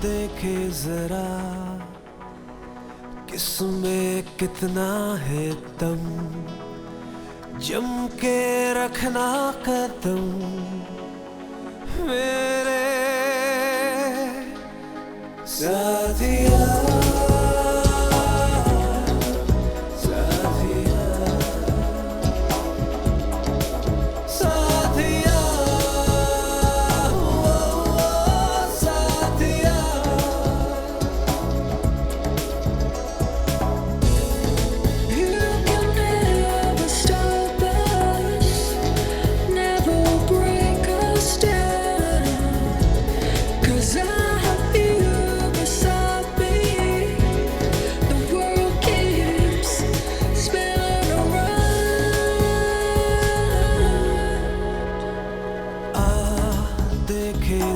देखे जरा किसमें कितना है दम, जम के रखना कदम मेरे साथिया।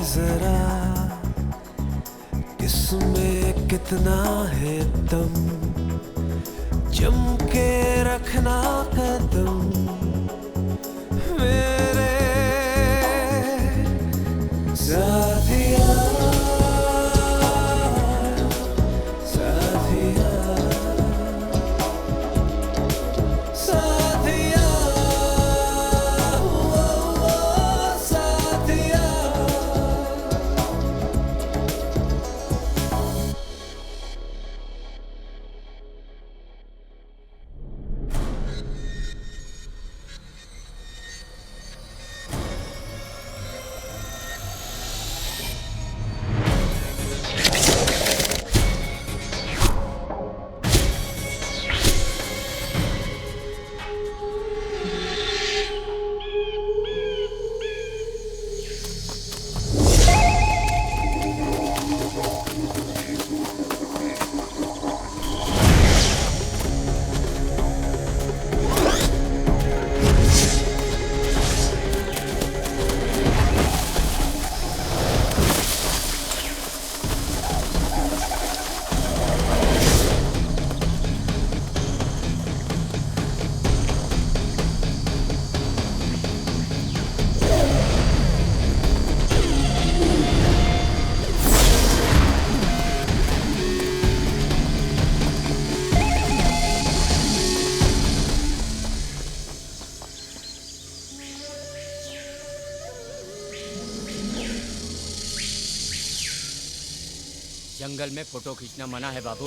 जरा किसमें कितना है दम, जम के रखना कदम मेरे साथिया। जंगल में फोटो खींचना मना है बाबू।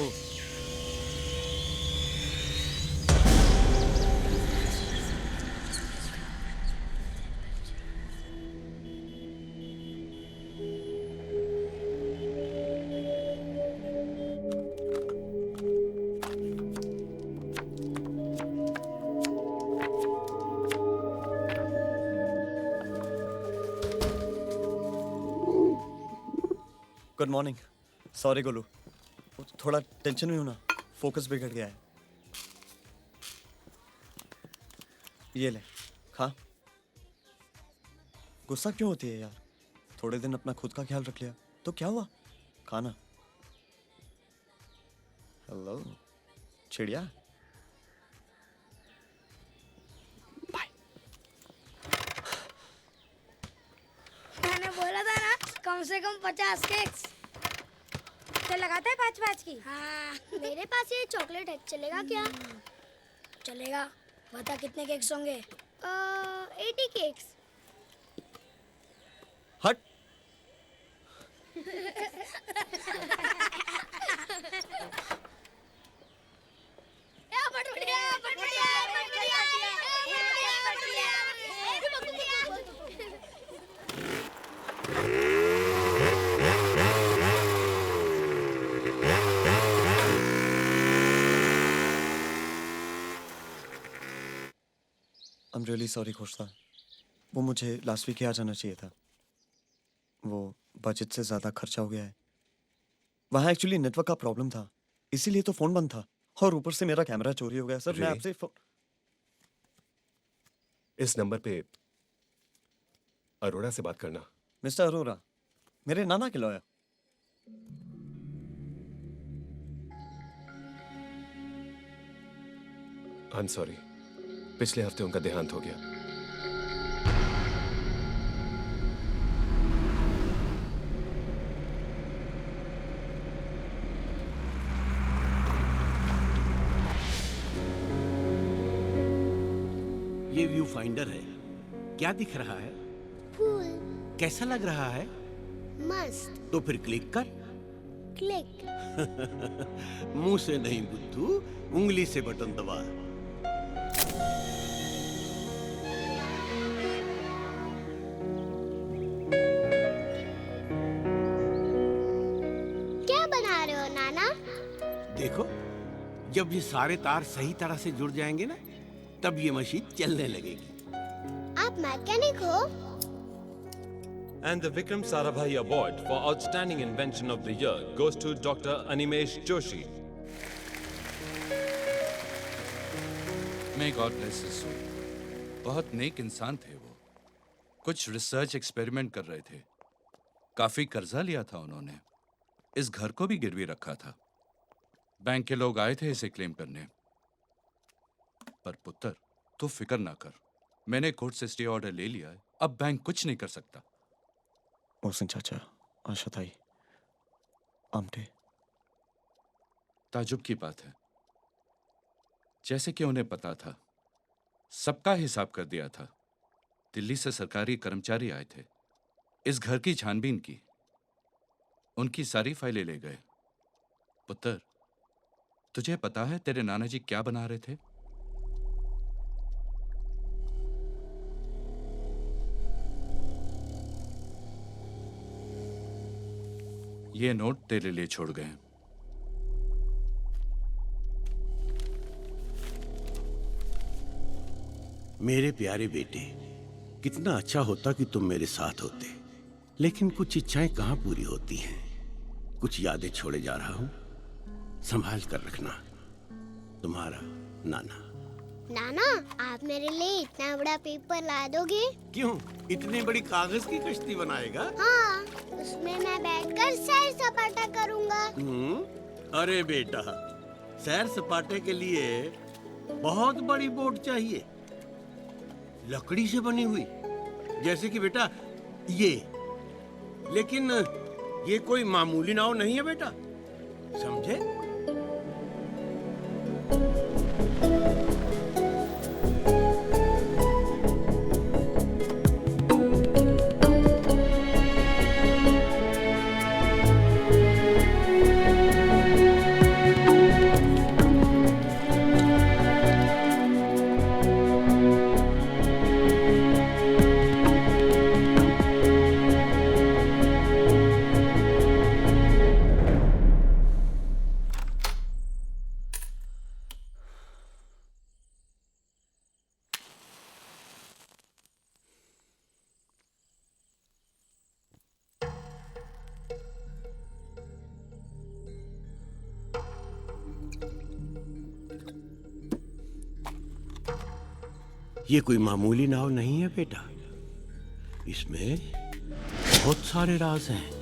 Good morning. सॉरी गोलू, थोड़ा टेंशन में हूं ना, फोकस बिगड़ गया है। ये ले खा। गुस्सा क्यों होती है यार? थोड़े दिन अपना खुद का ख्याल रख लिया तो क्या हुआ? खाना। हेलो चिड़िया। बाय। मैंने बोला था ना कम से कम 50 केक्स। तो लगाता है 5-5 की। हाँ मेरे पास ये चॉकलेट है, चलेगा क्या? चलेगा। बता कितने केक्स होंगे? 80 केक्स। हट। I'm really sorry Khosta. वो मुझे लास्ट वीक ही आ जाना चाहिए था। वो बजट से ज़्यादा खर्चा हो गया है। वहाँ एक्चुअली नेटवर्क का प्रॉब्लम था, इसीलिए तो फ़ोन बंद था, और ऊपर से मेरा कैमरा चोरी हो गया। सर मैं आपसे इस नंबर पे अरोड़ा से बात करना। मिस्टर अरोड़ा, मेरे नाना के लॉयर। आई एम सॉरी, पिछले हफ्ते उनका देहांत हो गया। ये व्यू फाइंडर है। क्या दिख रहा है? फूल। कैसा लग रहा है? मस्त। तो फिर क्लिक कर। क्लिक। मुंह से नहीं बुद्धू, उंगली से बटन दबा। क्या बना रहे हो नाना? देखो, जब ये सारे तार सही तरह से जुड़ जाएंगे ना, तब ये मशीन चलने लगेगी। आप मैकेनिक हो? And the Vikram Sarabhai Award for Outstanding Invention of the Year goes to Dr. Animesh Joshi. May God bless his soul. बहुत नेक इंसान थे वो। कुछ रिसर्च एक्सपेरिमेंट कर रहे थे। काफी कर्जा लिया था उन्होंने। इस घर को भी गिरवी रखा था। बैंक के लोग आए थे इसे क्लेम करने। पर पुत्र, तू फिक्र ना कर। मैंने कोर्ट से स्टे ऑर्डर ले लिया है। अब बैंक कुछ नहीं कर सकता। मोहसिन चाचा, आशा ताई, आमटे। ताजुब की बात है, जैसे कि उन्हें पता था, सबका हिसाब कर दिया था। दिल्ली से सरकारी कर्मचारी आए थे, इस घर की छानबीन की, उनकी सारी फाइलें ले गए। पुत्र, तुझे पता है तेरे नाना जी क्या बना रहे थे? ये नोट तेरे लिए छोड़ गए हैं। मेरे प्यारे बेटे, कितना अच्छा होता कि तुम मेरे साथ होते, लेकिन कुछ इच्छाएं कहाँ पूरी होती हैं। कुछ यादें छोड़े जा रहा हूँ, संभाल कर रखना। तुम्हारा नाना। नाना, आप मेरे लिए इतना बड़ा पेपर ला दोगे? क्यों, इतनी बड़ी कागज की कश्ती बनाएगा? हाँ, उसमें मैं बैठकर सैर सपाटा करूँगा। अरे बेटा, सैर सपाटे के लिए बहुत बड़ी बोट चाहिए, लकड़ी से बनी हुई, जैसे कि बेटा ये। लेकिन ये कोई मामूली नाव नहीं है बेटा, समझे? ये कोई मामूली नाव नहीं है बेटा, इसमें बहुत सारे राज हैं।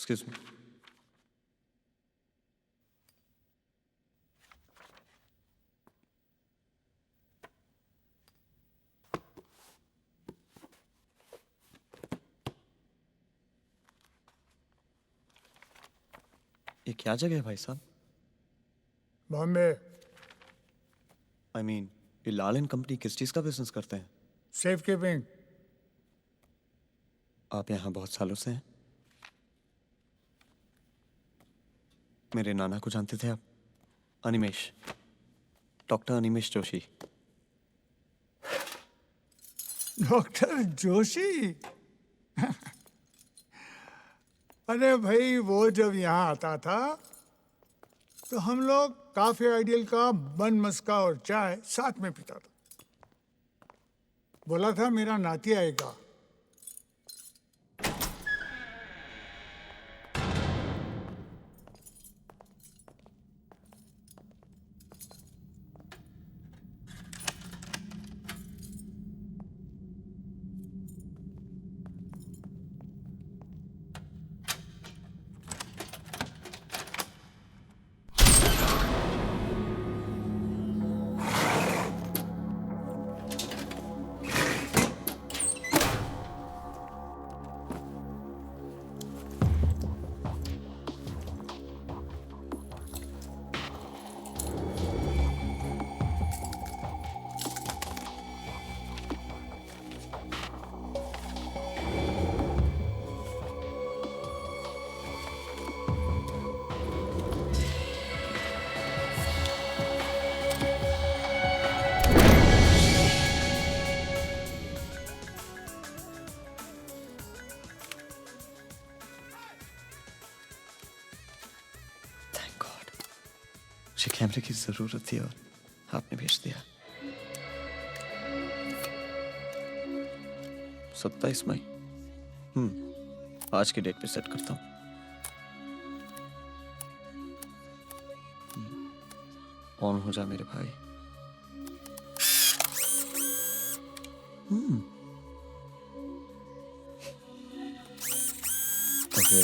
Excuse me. ये क्या जगह है भाई साहब? बॉम्बे। I mean, ये लाल एंड कंपनी किस चीज का बिजनेस करते हैं? Safe keeping. आप यहाँ बहुत सालों से हैं? मेरे नाना को जानते थे आप? अनिमेश, डॉक्टर अनिमेश जोशी। डॉक्टर जोशी? अरे भाई, वो जब यहाँ आता था तो हम लोग काफी आइडियल का बन मस्का और चाय साथ में पीता था। बोला था मेरा नाती आएगा। मुझे कैमरे की जरूरत थी और आपने भेज दिया। 27 मई। आज की डेट पे सेट करता हूँ। ऑन हो जा मेरे भाई। ओके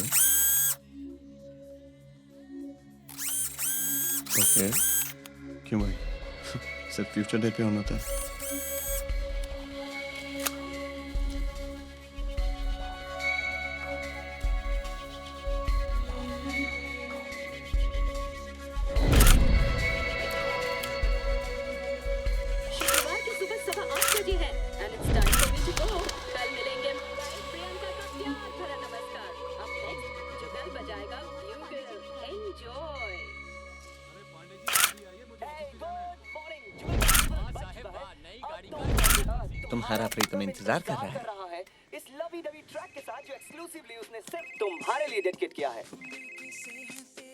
ओके, क्यों भाई? सिर्फ फ्यूचर डेट पे ऑन होता है। शुक्रवार की सुबह 8:15 बजे है and it's time for me to go. कल मिलेंगे। प्रियंका का प्यार भरा नमस्कार। अब नेक्स्ट जो कल बजाएगा ब्यूगल। Enjoy. तुम्हारा प्रीतम इंतजार कर रहा है। इस लवी डवी ट्रैक के साथ जो एक्सक्लूसिवली उसने सिर्फ तुम्हारे लिए डेडिकेट किया है।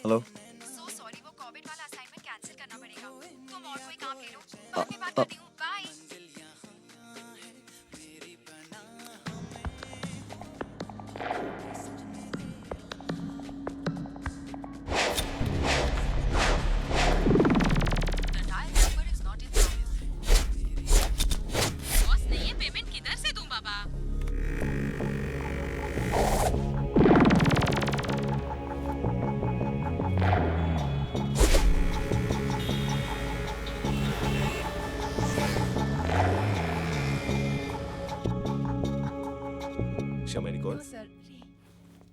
हेलो। सो सॉरी, वो कोविड वाला असाइनमेंट कैंसिल करना पड़ेगा। तुम और कोई काम ले लो। बाद में बात करती हूँ। बाय। बॉस नहीं है, पेमेंट किधर से दूं बाबा?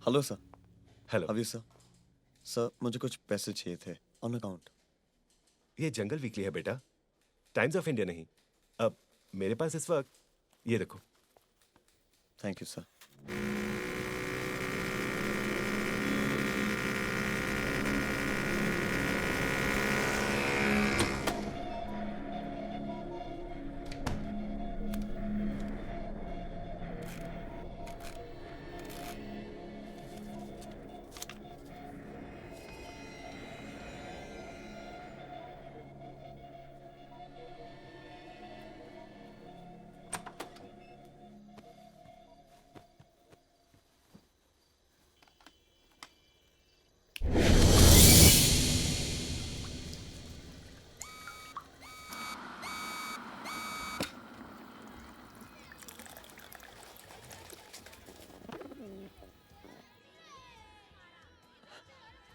Hello sir. हेलो। अभी सर। सर मुझे कुछ पैसे चाहिए थे ऑन अकाउंट। ये जंगल वीकली है बेटा, टाइम्स ऑफ इंडिया नहीं। अब मेरे पास इस वक्त ये देखो। Thank you sir.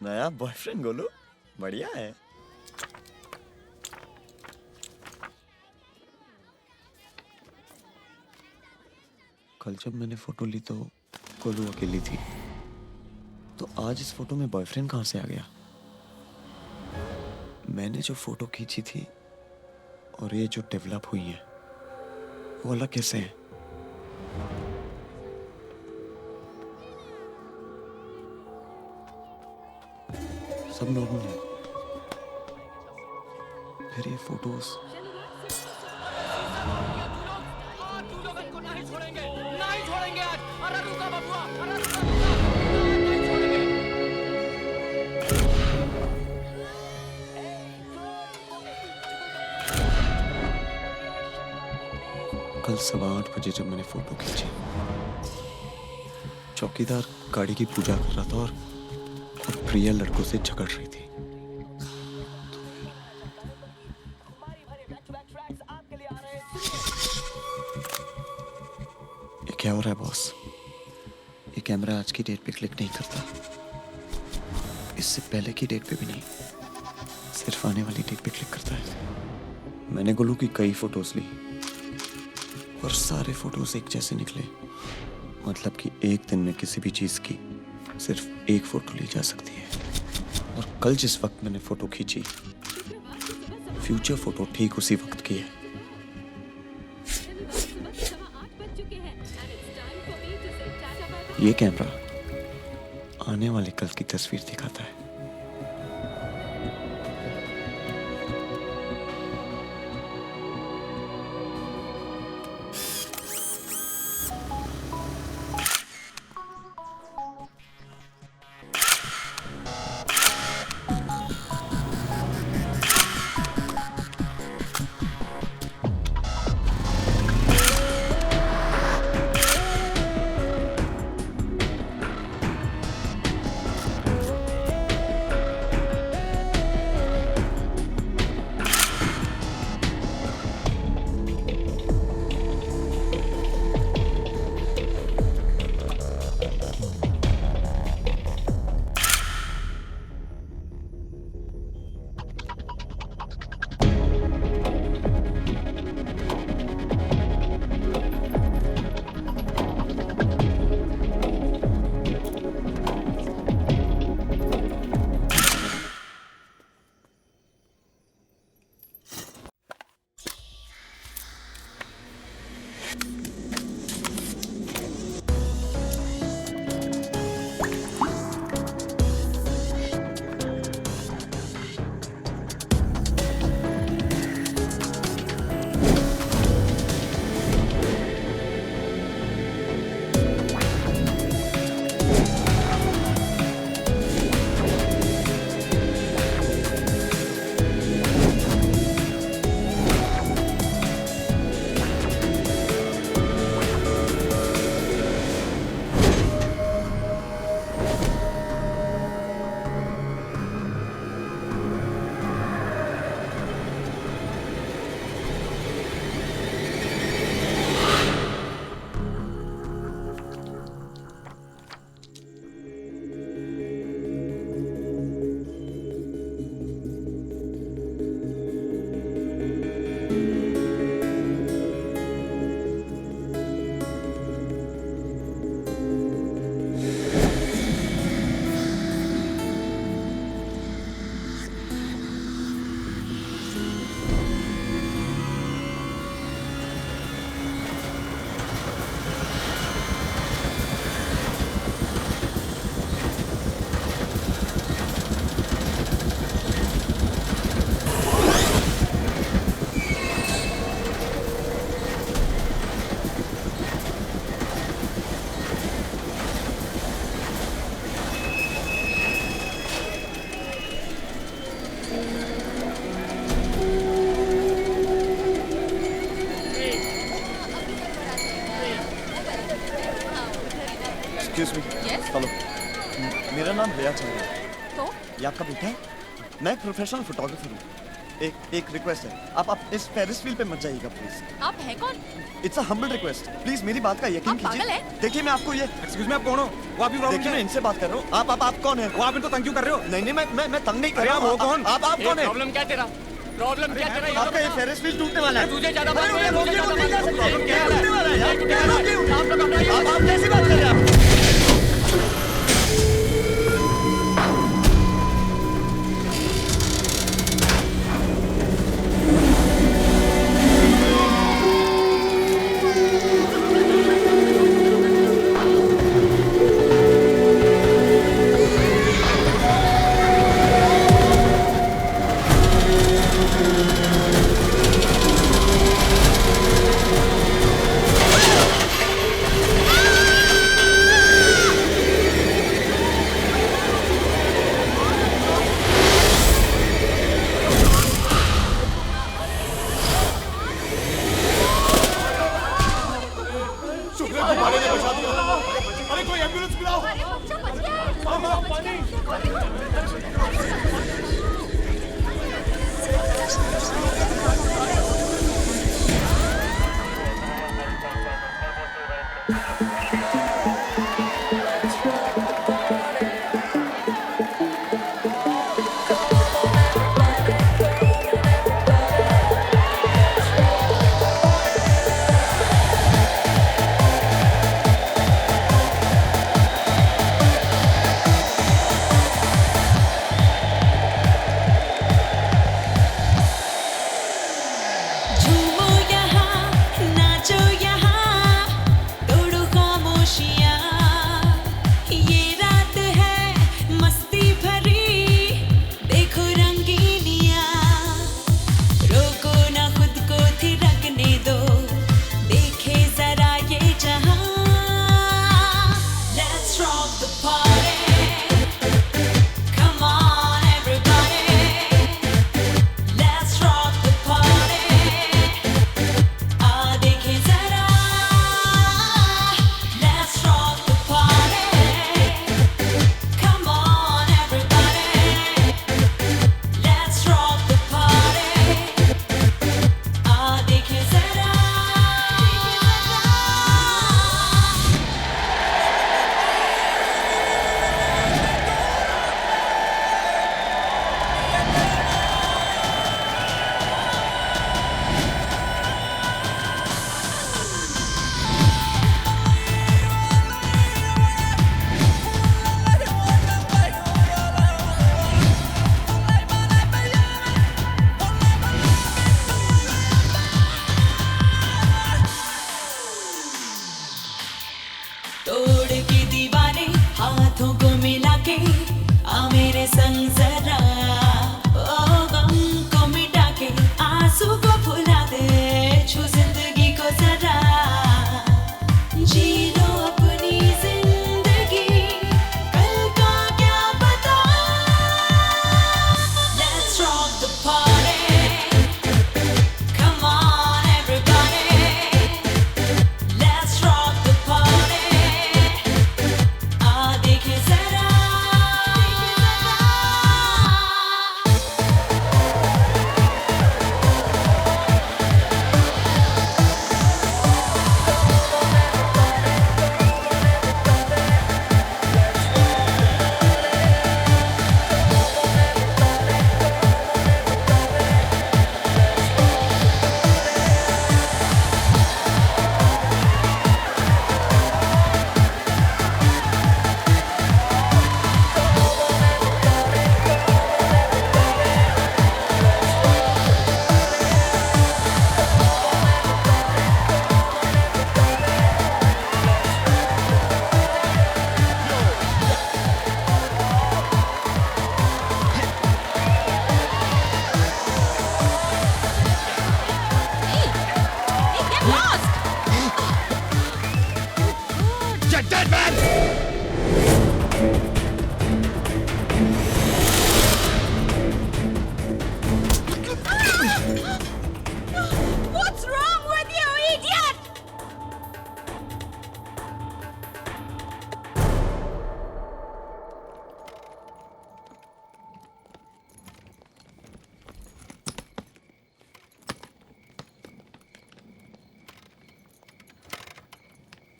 नया बॉयफ्रेंड गोलू, बढ़िया है। कल जब मैंने फोटो ली तो गोलू अकेली थी, तो आज इस फोटो में बॉयफ्रेंड कहां से आ गया? मैंने जो फोटो खींची थी और ये जो डेवलप हुई है वो अलग कैसे है? सब नॉर्मल है, फिर ये फोटोज। तू लोग इनको नहीं छोड़ेंगे आज। अरे रुका बबुआ, अरे रुका, नहीं छोड़ेंगे। कल 8:15 बजे जब मैंने फोटो खींची, चौकीदार गाड़ी की पूजा कर रहा था और प्रिया लड़कों से झगड़ रही थी। ये क्या हो रहा है बॉस? ये कैमरा आज की डेट पे क्लिक नहीं करता, इससे पहले की डेट पे भी नहीं, सिर्फ आने वाली डेट पे क्लिक करता है। मैंने गोलू की कई फोटोज ली और सारे फोटोज एक जैसे निकले। मतलब कि एक दिन में किसी भी चीज की सिर्फ एक फोटो ली जा सकती है, और कल जिस वक्त मैंने फोटो खींची, फ्यूचर फोटो ठीक उसी वक्त की है। ये कैमरा आने वाले कल की तस्वीर दिखाता है। नाम रिया चंद्रा है। तो ये आपका बेटा है? मैं एक प्रोफेशनल फोटोग्राफर हूँ। एक रिक्वेस्ट है, आप इस फेरिस व्हील पे मत जाइएगा प्लीज। आप हैं कौन? It's a humble request, please मेरी बात का यकीन आप पागल कीजिए। हैं? देखिए मैं आपको ये एक्सक्यूज मी, आप कौन हो? वो आपकी प्रॉब्लम देखिए क्या मैं है? इनसे बात कर रहा हूँ। आप कौन है? वो आप इनको तंग क्यों कर रहे हो? नहीं मैं तंग नहीं कर अरे रहा आप हूँ। हो कौन? आप कौन है? प्रॉब्लम क्या तेरा? प्रॉब्लम क्या तेरा? आपका ये फेरिस व्हील टूटने वाला है। तुझे ज्यादा अरे बात मुझे नहीं है, रोकिए, मुझे नहीं जा ज्यादा सकते। बात क्या नहीं है। टूटने वाला है यार? क्या रोकिए? आप लोग घबराइए। आप कैसी बात कर रहे हैं आप?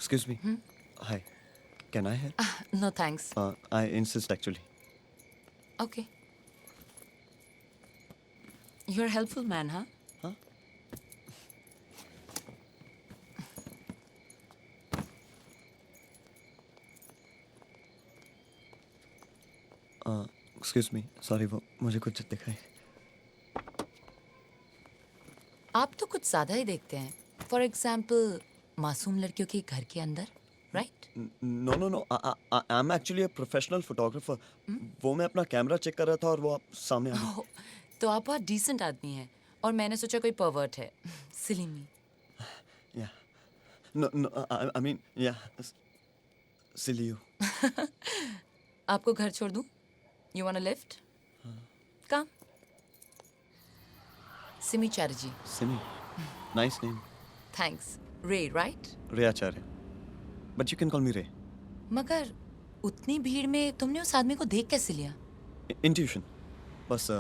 Excuse me. Hi. Can I help? No thanks. I insist actually. Okay. You're a helpful man, huh? Excuse me. Sorry, वो मुझे कुछ दिखाई. आप तो कुछ ज्यादा ही देखते हैं. For example, मासूम लड़कियों के घर के अंदर, right? No. I'm actually a professional photographer. वो मैं अपना कैमरा चेक कर रहा था और वो आप सामने आ गए. तो आप बहुत decent आदमी हैं और मैंने सोचा कोई pervert है. Silly me. Yeah. No. I mean, yeah. Silly you. आपको घर छोड़ दूं? You want a lift? Come. Simi Chatterjee. Simi. Nice name. Thanks. Ray, right? Ray Acharya. But you can call me Ray. मगर उतनी भीड़ में तुमने उस आदमी को देख कैसे लिया? Intuition. बस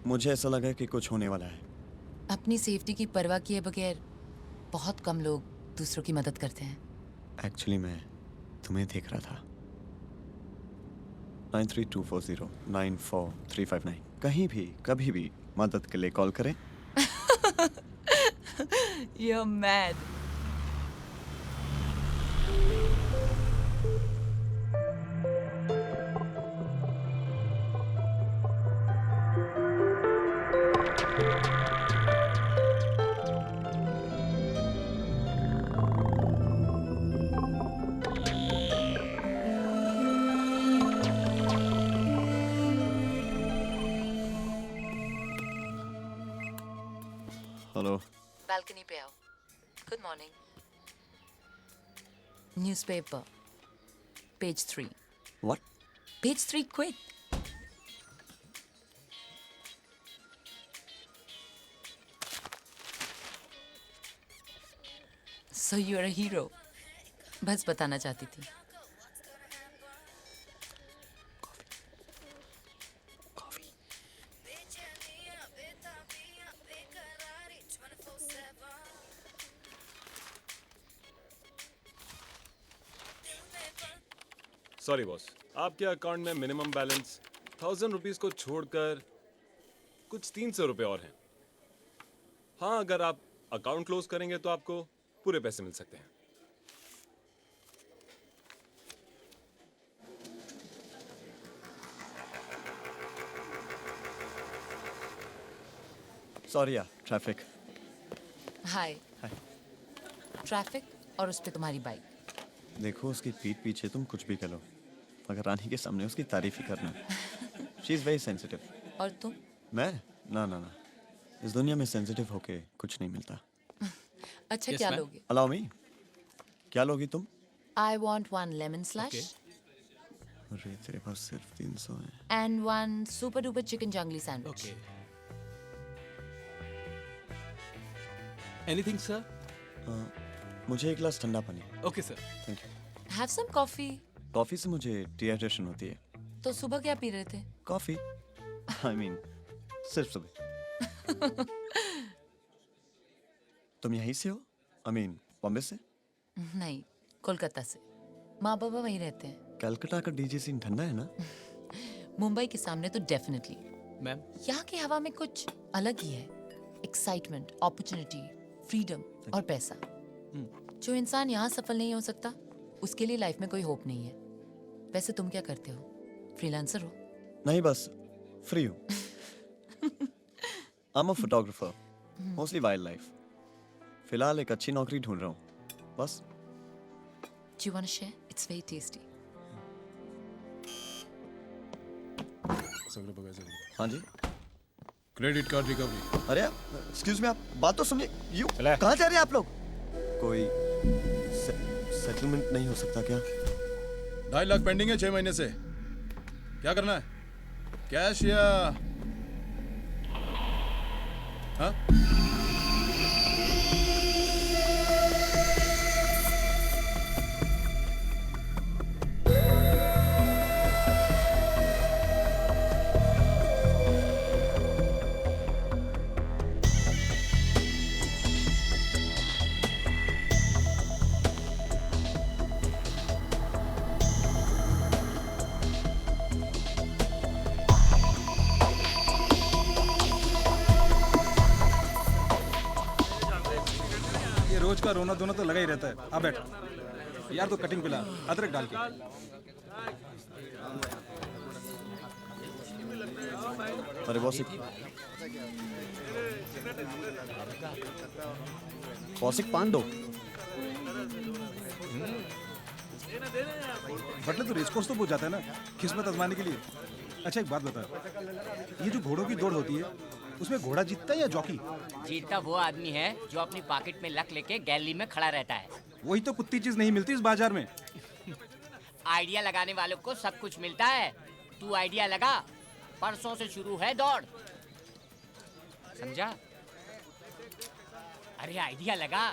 मुझे ऐसा लगा कि कुछ होने वाला है. अपनी सेफ्टी की परवाह किए बगैर बहुत कम लोग दूसरों की मदद करते हैं. Actually मैं तुम्हें देख रहा था. 9324094359. कहीं भी कभी भी मदद के लिए कॉल करें. You're mad. हेलो. बालकनी पे आओ. Good morning. Newspaper. Page 3. What? Page 3, quick. So you're a hero. बस बताना चाहती थी. सॉरी बॉस, आपके अकाउंट में मिनिमम बैलेंस 1000 रुपीज को छोड़कर कुछ 300 रुपए और हैं. हाँ, अगर आप अकाउंट क्लोज करेंगे तो आपको पूरे पैसे मिल सकते हैं. सॉरी यार, ट्रैफिक. हाय. ट्रैफिक और उस पे तुम्हारी बाइक. देखो उसकी पीठ पीछे तुम कुछ भी करो, मगर रानी के सामने उसकी तारीफ ही करना. She is very sensitive. और तुम? मैं? ना. इस दुनिया में सेंसिटिव होके कुछ नहीं मिलता. अच्छा, क्या लोगे? Allow me. क्या लोगी तुम? I want one lemon slush. अरे तेरे पास सिर्फ 300 है. And one super duper chicken jungly sandwich. Okay. Anything, sir? मुझे एक गिलास ठंडा पानी. Okay, sir. Thank you. Have some coffee. Coffee से मुझे डिहाइड्रेशन होती है. तो सुबह क्या पी रहे थे? कॉफी. I mean, सिर्फ सुबह. तुम यहीं से हो? I mean, बॉम्बे से? नहीं, कोलकाता से. माँ बाबा वहीं रहते हैं. कलकत्ता का डीजे सीन ठंडा है ना? मुंबई के सामने तो डेफिनेटली. मैम, यहाँ की हवा में कुछ अलग ही है. एक्साइटमेंट, अपॉर्चुनिटी, फ्रीडम और पैसा. जो इंसान यहाँ सफल नहीं हो सकता, उसके लिए लाइफ में कोई होप नहीं है. वैसे तुम क्या करते हो? फ्रीलांसर हो? नहीं, बस फ्री हूँ. I'm a photographer, mostly wildlife. फिलहाल एक अच्छी नौकरी ढूंढ रहा हूँ. बस. Do you want to share? It's very tasty. हाँ जी. Credit card recovery. अरे एक्सक्यूज मी, आप बात तो सुनिए. यू कहाँ जा रहे हैं आप लोग? कोई सेटलमेंट नहीं हो सकता क्या? 2.5 लाख पेंडिंग है 6 महीने से. क्या करना है? कैश या हाँ? रोज का रोना धोना तो लगा ही रहता है। आ बैठ यार, तो कटिंग पिला अदरक डाल के। अरे कौशिक, कौशिक पान दो। बटले तो रेस कोर्स तो पूछ जाता है ना, किस्मत आजमाने के लिए। अच्छा एक बात बता, ये जो घोड़ों की दौड़ होती है उसमें घोड़ा जीतता है या जॉकी? जीतता वो आदमी है जो अपनी पॉकेट में लक लेके गैलरी में खड़ा रहता है। वही तो कुत्ती चीज नहीं मिलती इस बाजार में। आइडिया लगाने वालों को सब कुछ मिलता है। तू आइडिया लगा, परसों से शुरू है दौड़, समझा? अरे आइडिया लगा।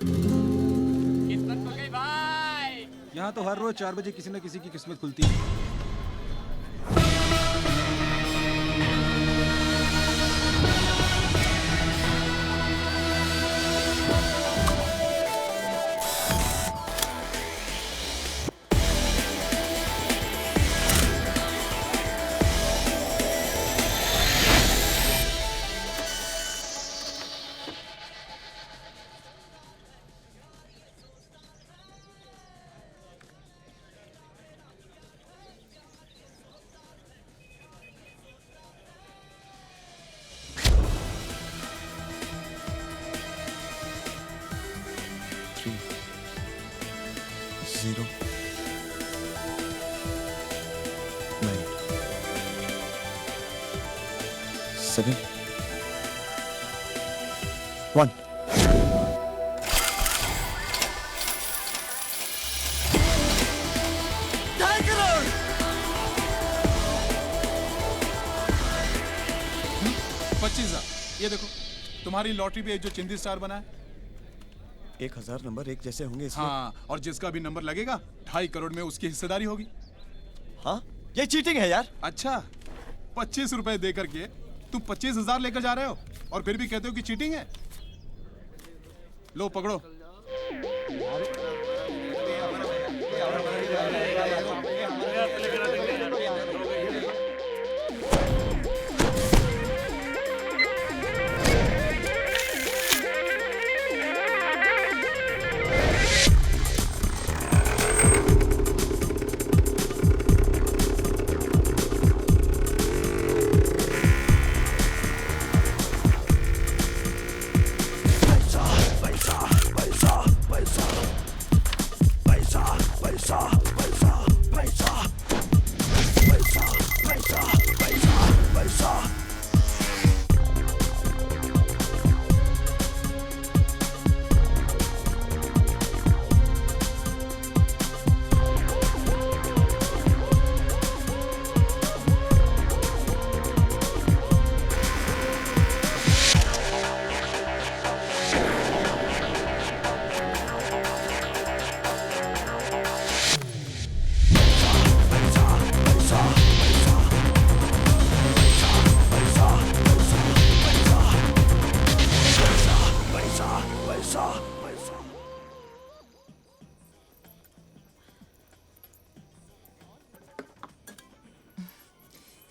किस्मत हो गई भाई। यहाँ तो हर रोज 4 बजे किसी न किसी की किस्मत खुलती है। Zero. 9. 7. 1. ये देखो, तुम्हारी लॉटरी पे जो चिंदी स्टार बना है, 1000 नंबर एक जैसे होंगे इसमें। हाँ, और जिसका भी नंबर लगेगा 2.5 करोड़ में उसकी हिस्सेदारी होगी। हाँ, ये चीटिंग है यार। अच्छा, 25 रुपए दे करके तुम 25,000 लेकर जा रहे हो और फिर भी कहते हो कि चीटिंग है। लो पकड़ो।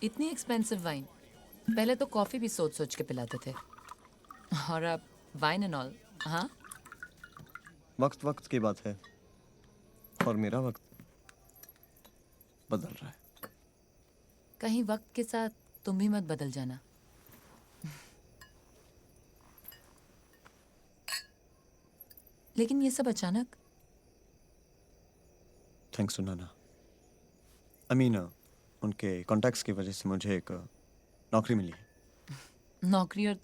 इतनी एक्सपेंसिव वाइन, पहले तो कॉफी भी सोच सोच के पिलाते थे, और अब वाइन एंड ऑल। हाँ, वक्त वक्त की बात है, और मेरा वक्त बदल रहा है। कहीं वक्त के साथ तुम भी मत बदल जाना। लेकिन ये सब अचानक। Thanks to Nana. I mean उनके कॉन्टैक्ट्स की वजह से मुझे एक नौकरी मिली है। नौकरी? और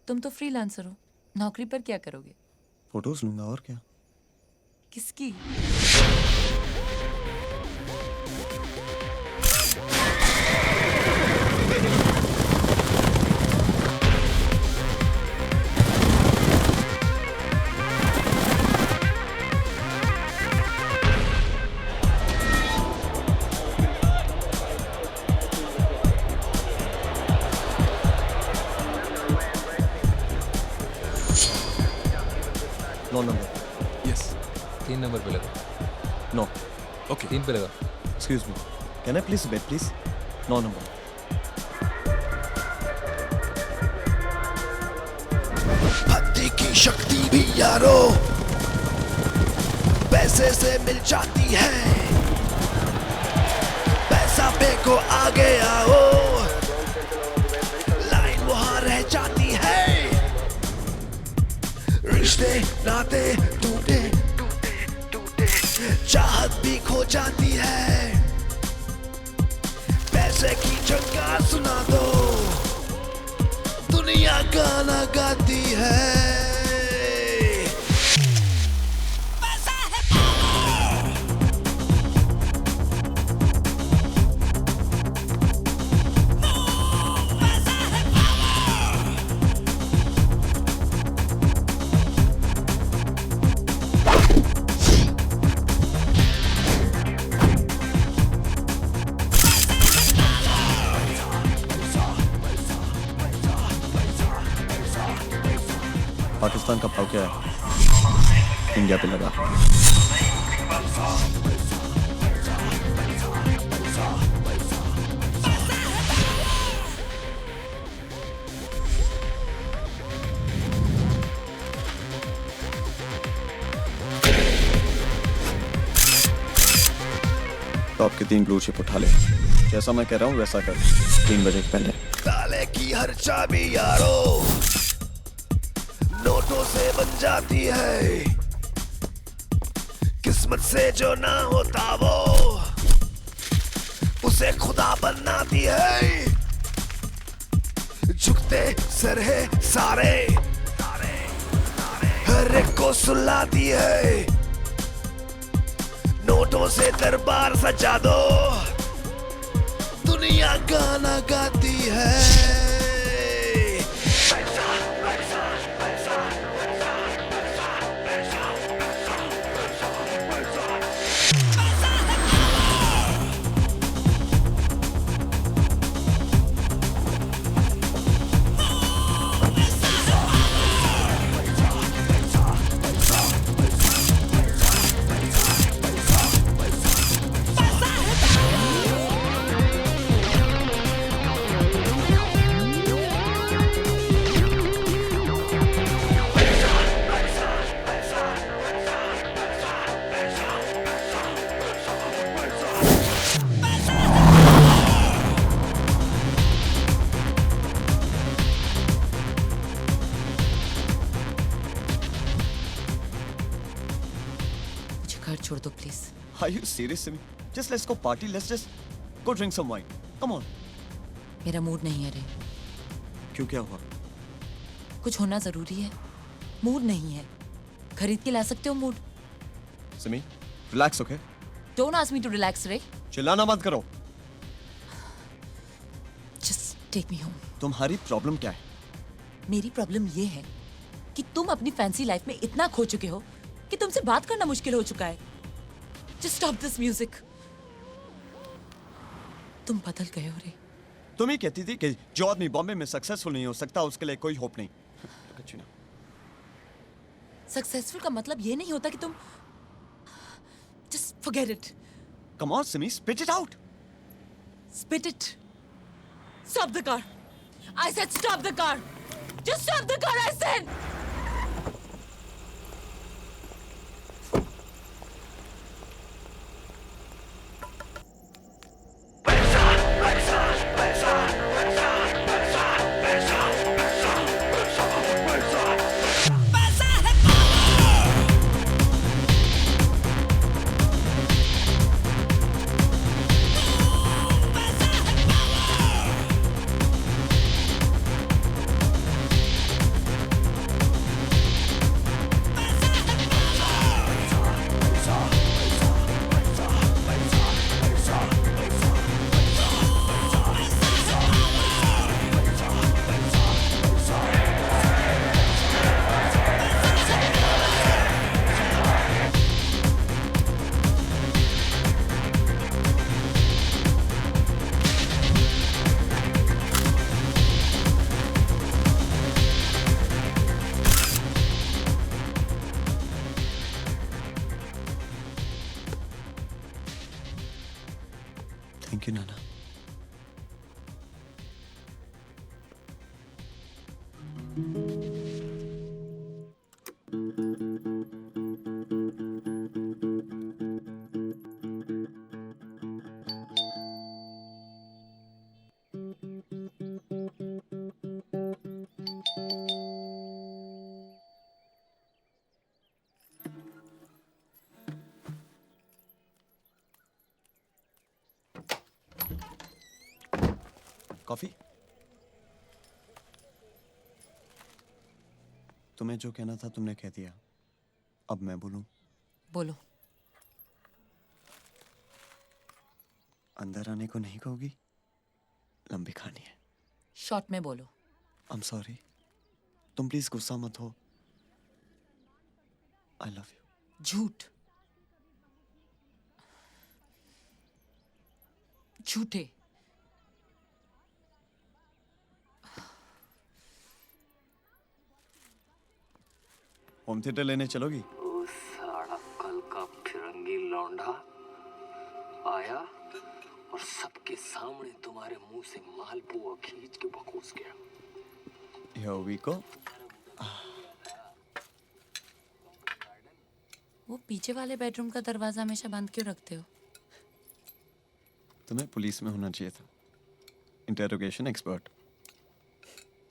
तुम तो फ्रीलांसर हो, नौकरी पर क्या करोगे? फोटोज लूंगा और क्या। किसकी? नंबर। यस, 3 नंबर पे लगा। नो। ओके, 3 पे लगा। Excuse me, can I please bet please? 9 number. पति कमाई की शक्ति भी यारो पैसे से मिल जाती है। पैसा पे को आगे आओ, लाइन वहां रह जाती है। रिश्ते नाते टूटे चाहत भी खो जाती है। पैसे की चंगार सुना दो, दुनिया गाना गाती है। पाकिस्तान का भाव क्या है? इंडिया पे लगा। तो आपके 3 ब्लू चिप उठा ले। जैसा मैं कह रहा हूँ वैसा कर, 3 बजे पहले। ताले की हर चाबी यारो नोटों से बन जाती है। किस्मत से जो ना होता वो उसे खुदा बनाती है। झुकते सर है सारे, हर एक को सुलाती है। नोटों से दरबार सजा दो, दुनिया गाना गाती है। छोड़ दो please. Are you serious, Simi? Just let's go party. Let's just go drink some wine. Come on. मेरा मूड नहीं है रे। क्यों, क्या हुआ? कुछ होना जरूरी है। मूड नहीं है। खरीद के ला सकते हो mood. Simi, relax, okay? Don't ask me to relax, रे। चिल्लाना मत करो। Just take me home. तुम्हारी प्रॉब्लम क्या है? मेरी प्रॉब्लम ये है कि तुम अपनी फैंसी लाइफ में इतना खो चुके हो कि तुमसे बात करना मुश्किल हो चुका है। Just stop this music. तुम बदल गए हो रे। तुम ही कहती थी कि जो आदमी बॉम्बे में सक्सेसफुल नहीं हो सकता उसके लिए कोई होप नहीं। सक्सेसफुल का मतलब ये नहीं होता कि तुम Just forget it. Come on, Simi, spit it out. Spit it. Stop the car. I said stop the car. Just stop the car, I said. Thank you, Nana. Coffee? तुम्हें जो कहना था तुमने कह दिया, अब मैं बोलूं? बोलो। अंदर आने को नहीं कहोगी? लंबी कहानी है। शॉर्ट में बोलो। I'm sorry. तुम प्लीज गुस्सा मत हो। I love you. झूठ। झूठे। होम थिएटर लेने चलोगी? वो साला कल का फिरंगी लौंडा आया और सबके सामने तुम्हारे मुंह से मालपुआ खींच के बकूस गया। Here we go. वो पीछे वाले बेडरूम का दरवाजा हमेशा बंद क्यों रखते हो? तुम्हें पुलिस में होना चाहिए था। Interrogation expert.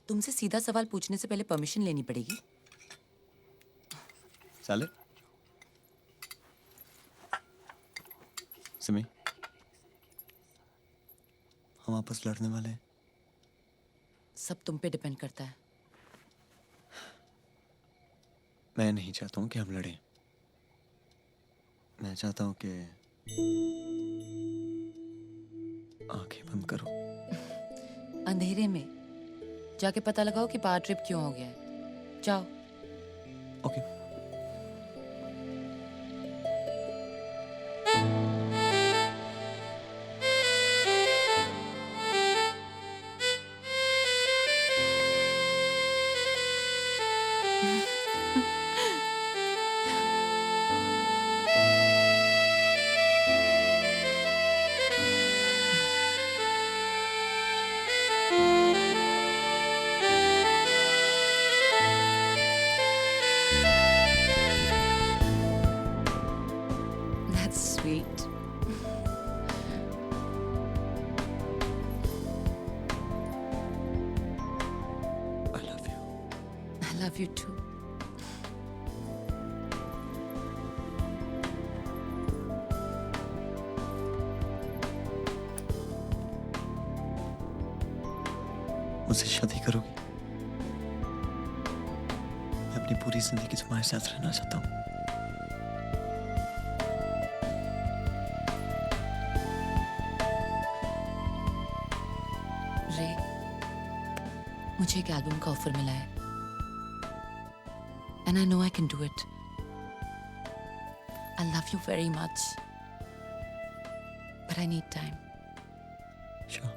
तुमसे सीधा सवाल पूछने से पहले परमिशन लेनी पड़ेगी। साले सिमी, हम आपस लड़ने वाले हैं। सब तुम पे डिपेंड करता है। मैं नहीं चाहता हूं कि हम लड़ें। मैं चाहता हूं कि आंखें बंद करो। अंधेरे में जाके पता लगाओ कि पावर ट्रिप क्यों हो गया है। जाओ। Okay. That's sweet. I love you. I love you too. मुझसे शादी करोगी? मैं अपनी पूरी जिंदगी तुम्हारे साथ रहना चाहता हूँ। रे, मुझे एक एल्बम का ऑफर मिला है। And I know I can do it. I love you very much. But I need time. Sure.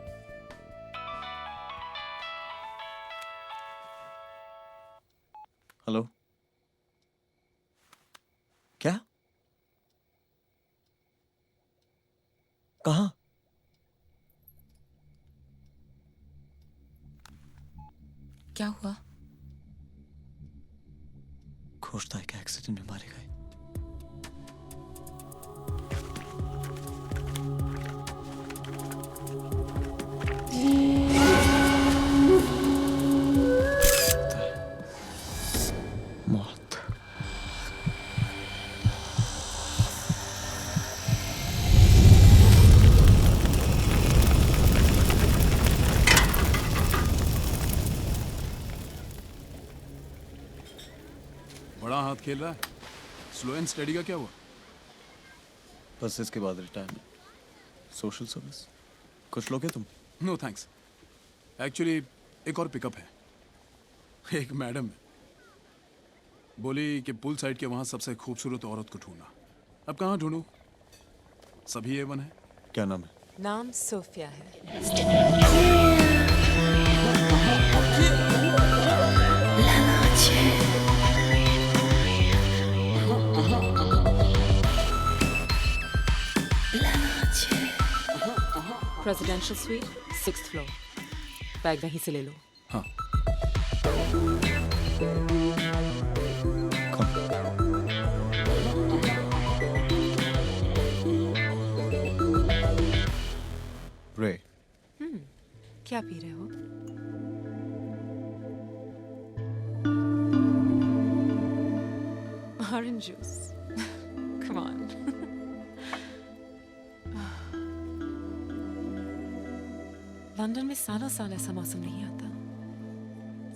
Hello? क्या? कहाँ? क्या हुआ? खोजता है कि एक्सीडेंट में मारे गए। मौत। बड़ा हाथ खेल रहा है। स्लो एंड स्टडी का क्या हुआ? बस इसके बाद रिटायरमेंट। सोशल सर्विस कुछ लोगे तुम? No thanks. एक्चुअली एक और पिकअप है। एक मैडम है, बोली कि पुल साइड के वहाँ सबसे खूबसूरत औरत को ढूंढना। अब कहाँ ढूंढूं? सभी A1 है। क्या नाम है? नाम सोफिया है। Presidential suite 6th floor. Bag वहीं से ले लो। हाँ। रे। क्या पी रहे हो? Orange juice. Come on. London में सालों साल ऐसा मौसम नहीं आता.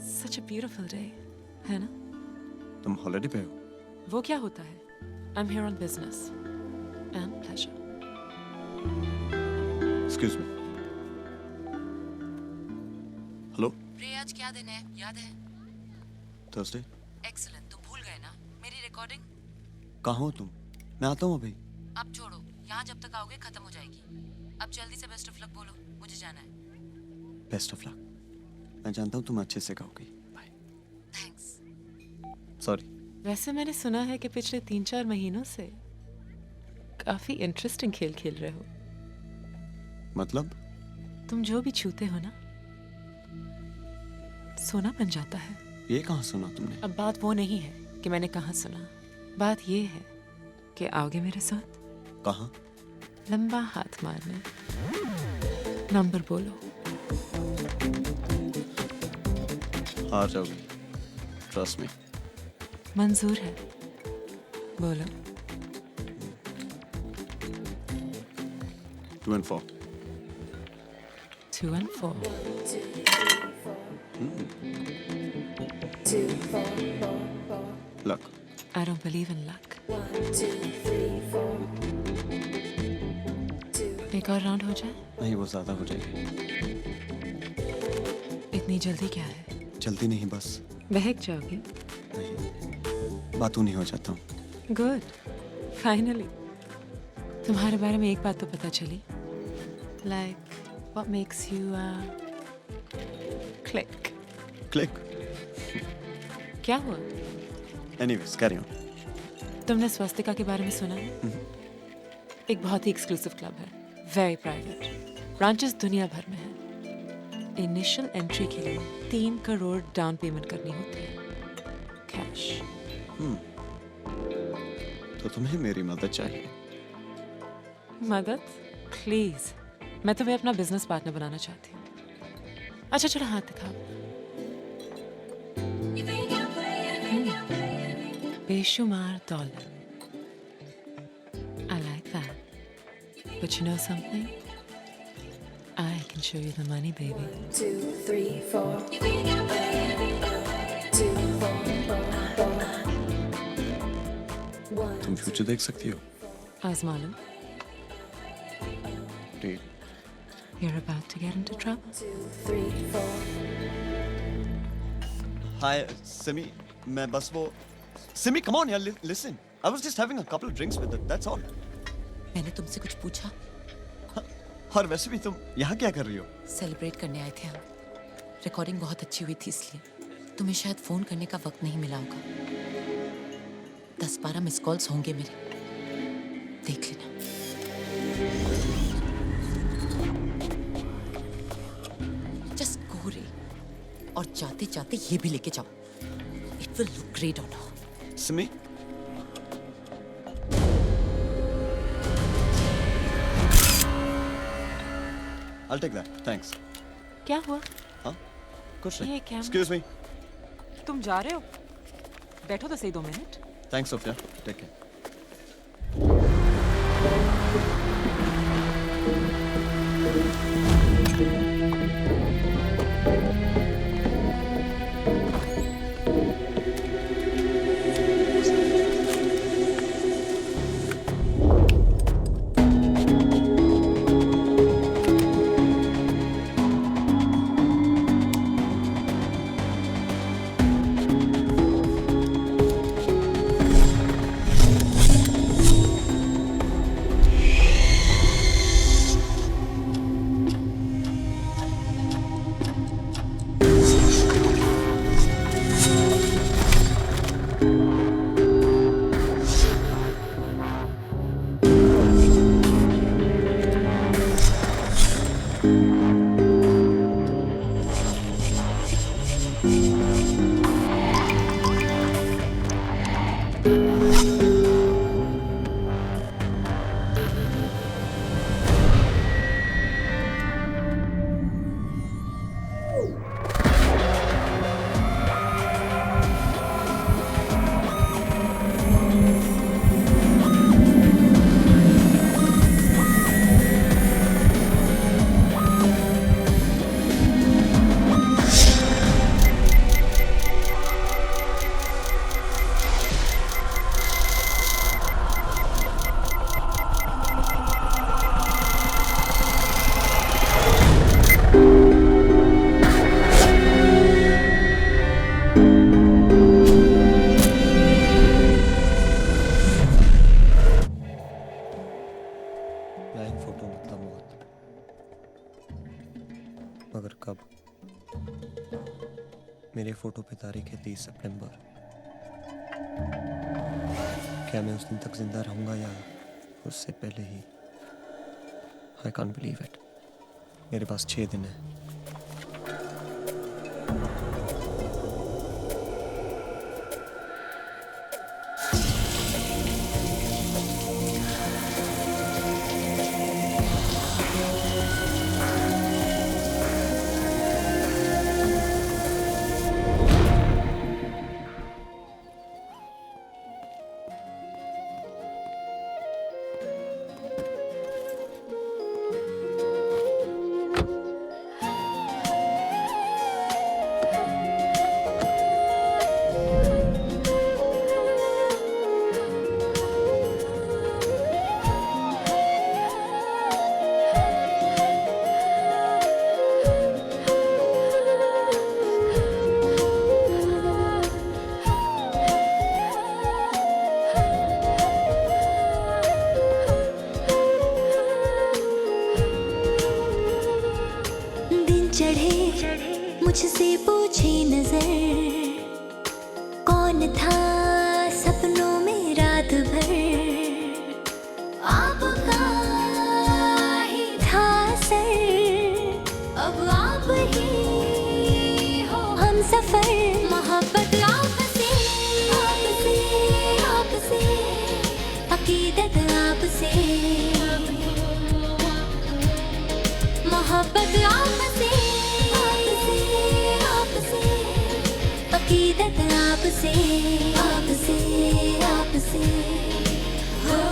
Such a beautiful day, है ना? तुम हॉलिडे पे हो? वो क्या होता है? I'm here on business and pleasure. Excuse me. Hello? रे आज क्या दिन है? याद है? थर्सडे? Excellent. तुम भूल गए ना? मेरी रिकॉर्डिंग? कहाँ हो तुम? मैं आता हूँ अभी. अब छोड़ो. यहाँ जब तक आओगे खत्म हो जाएगी. अब जल्दी से बेस्ट ऑफ लक बोलो. मुझे जाना है. Best of luck. मैं जानता हूँ तुम अच्छे से गाओगी. बाय. थैंक्स. सॉरी. वैसे मैंने सुना है कि पिछले 3-4 महीनों से काफी इंटरेस्टिंग खेल खेल रहे हो. मतलब? तुम जो भी छूते हो ना, सोना बन जाता है. ये कहाँ सुना तुमने? अब बात वो नहीं है कि मैंने कहाँ सुना. बात ये है कि आओगे मेरे साथ? कहाँ? लंबा हाथ मारने. नंबर बोलो. हार जाओगी. Trust me. मंजूर है. बोलो. 2 and 4. 2 and 4. 2, 4, 4, 4. Luck. I don't believe in luck. 1, 2, 3, 4. एक और राउंड हो जाए? नहीं, वो ज्यादा हो जाएगी. इतनी जल्दी क्या है? जल्दी नहीं, बस. बहक जाओगे? नहीं, बातों नहीं हो जाता हूँ. गुड. फाइनली. तुम्हारे बारे में एक बात तो पता चली. Like, what makes you click? Click. क्या हुआ? Anyways, carry on. तुमने स्वस्तिका के बारे में सुना है? एक बहुत ही एक्सक्लूसिव क्लब है. Very private. ब्रांचेस दुनिया भर में है. इनिशियल एंट्री के लिए 3 करोड़ डाउन पेमेंट करनी होती है. कैश. तो तुम्हें मेरी मदद चाहिए. मदद? प्लीज. मैं तुम्हें अपना बिजनेस पार्टनर बनाना चाहती हूँ. अच्छा चलो हाथ दिखाओ. बेशुमार dollar. I like that. But you know something? I can show you the money, baby. 2, 3, 4. 2, 4, 4, 4. तुम फ्यूचर देख सकती हो. आजमा लो. Deal. You're about to get into trouble. 2, 3, 4. Hi, Simi. मैं बस वो. Simi, come on, यार. Listen. I was just having a couple of drinks with her. That's all. मैंने तुमसे कुछ पूछा? और वैसे भी तुम यहाँ क्या कर रही हो? सेलिब्रेट करने आए थे हम. रिकॉर्डिंग बहुत अच्छी हुई थी इसलिए. तुम्हें शायद फोन करने का वक्त नहीं मिला होगा. 10-12 मिस कॉल्स होंगे मेरे. देख लेना. जस्ट गो रे. और जाते जाते ये भी लेके जाओ. It will look great on her. Simi. I'll take that. Thanks. क्या हुआ? हाँ? कुछ नहीं. ये क्या? Excuse me. तुम जा रहे हो? बैठो तो सही 2 minute. Thanks, Sophia. Take care. मगर कब? मेरे फोटो पे तारीख है 30 सितंबर। क्या मैं उस दिन तक जिंदा रहूंगा या उससे पहले ही? I can't believe it. मेरे पास 6 दिन है। मुझसे पूछे नजर कौन था सपनों में रात भर, आपका ही था सर, अब आप ही हो हम सफर। मोहब्बत आपसे आपसे आपसे, अकीदत आपसे, मोहब्बत आपसे अकीदत आपसे आपसे आपसे हो।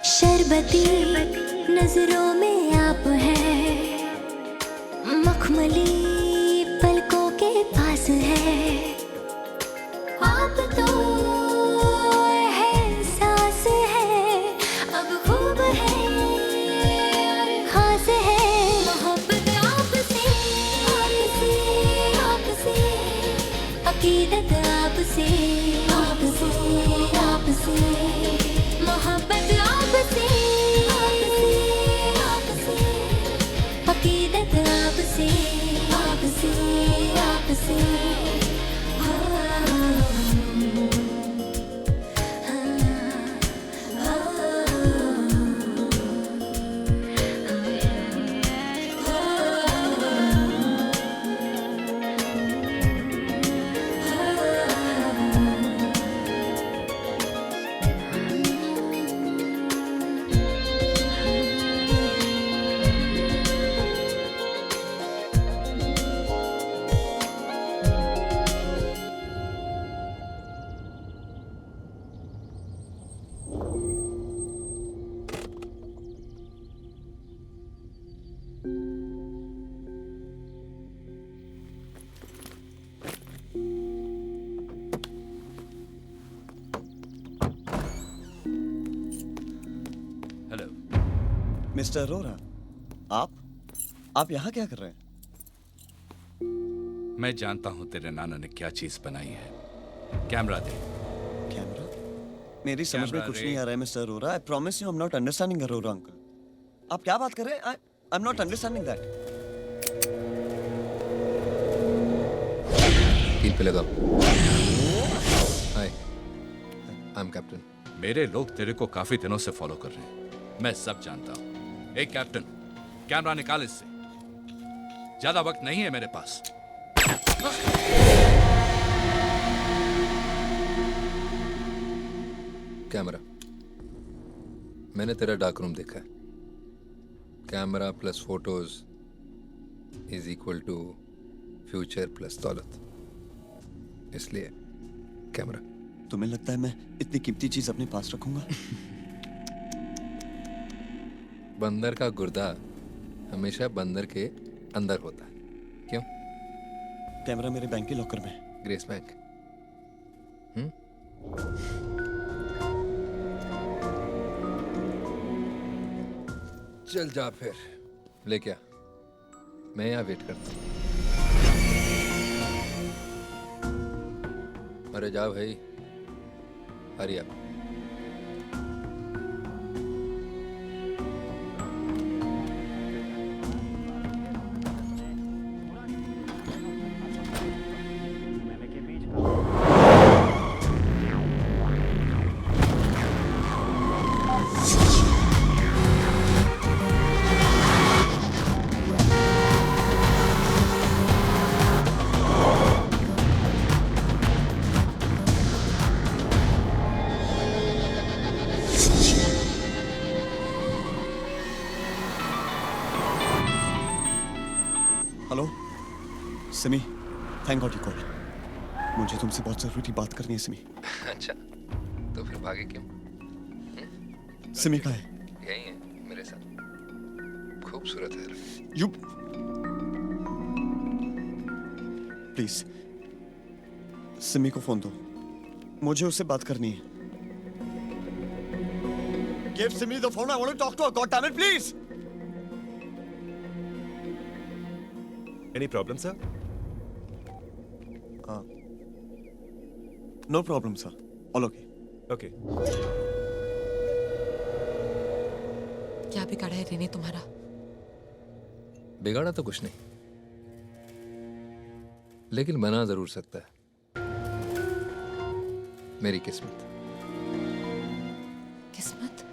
शरबती नजरों में आप हैं, मखमली पलकों के पास है, आप तो है सांस है, अब खूब है और खास है। मोहब्बत आपसे आपसे आपसे, अकीदत आपसे आपसे आपसे, मोहब्बत आपसे आपसे आपसे, अकीदत आपसे आपसे आपसे मिस्टर अरोरा, आप यहाँ क्या कर रहे हैं? मैं जानता हूँ तेरे नाना ने क्या चीज बनाई है। कैमरा दे। कैमरा? मेरी समझ में कुछ नहीं आ रहा है mister Arora. I promise you I am not understanding Arora uncle. आप क्या बात कर रहे हैं? I am not understanding that. कील पे लगा। हाय, आई एम कैप्टन। मेरे लोग तेरे को काफी दिनों से फॉलो कर रहे हैं, मैं सब जानता हूँ। एक कैप्टन, कैमरा निकाल इससे, ज्यादा वक्त नहीं है मेरे पास। कैमरा, मैंने तेरा डार्क रूम देखा है। Camera plus photos is equal to future plus दौलत, इसलिए कैमरा। तुम्हें लगता है मैं इतनी कीमती चीज अपने पास रखूंगा? बंदर का गुर्दा हमेशा बंदर के अंदर होता है। क्यों? कैमरा मेरे बैंक के लॉकर में है। Grace bank. चल जा फिर, लेके आ, मैं यहाँ वेट करता हूँ। अरे जा भाई, हरी आप। Hello Simi, thank God you call. मुझे तुमसे बहुत जरूरी बात करनी है सिमी। अच्छा, तो फिर भागे क्यों? सिमी कहाँ है? यही है मेरे साथ, खूबसूरत है। यू प्लीज सिमी को फोन दो, मुझे उससे बात करनी है। Give Simi the phone, I want to talk to her, God damn it, please! Any problem, sir? No problem, sir. All okay. Okay. क्या बिगाड़ा है रेने तुम्हारा? बिगाड़ा तो कुछ नहीं, लेकिन बना जरूर सकता है। मेरी किस्मत। किस्मत?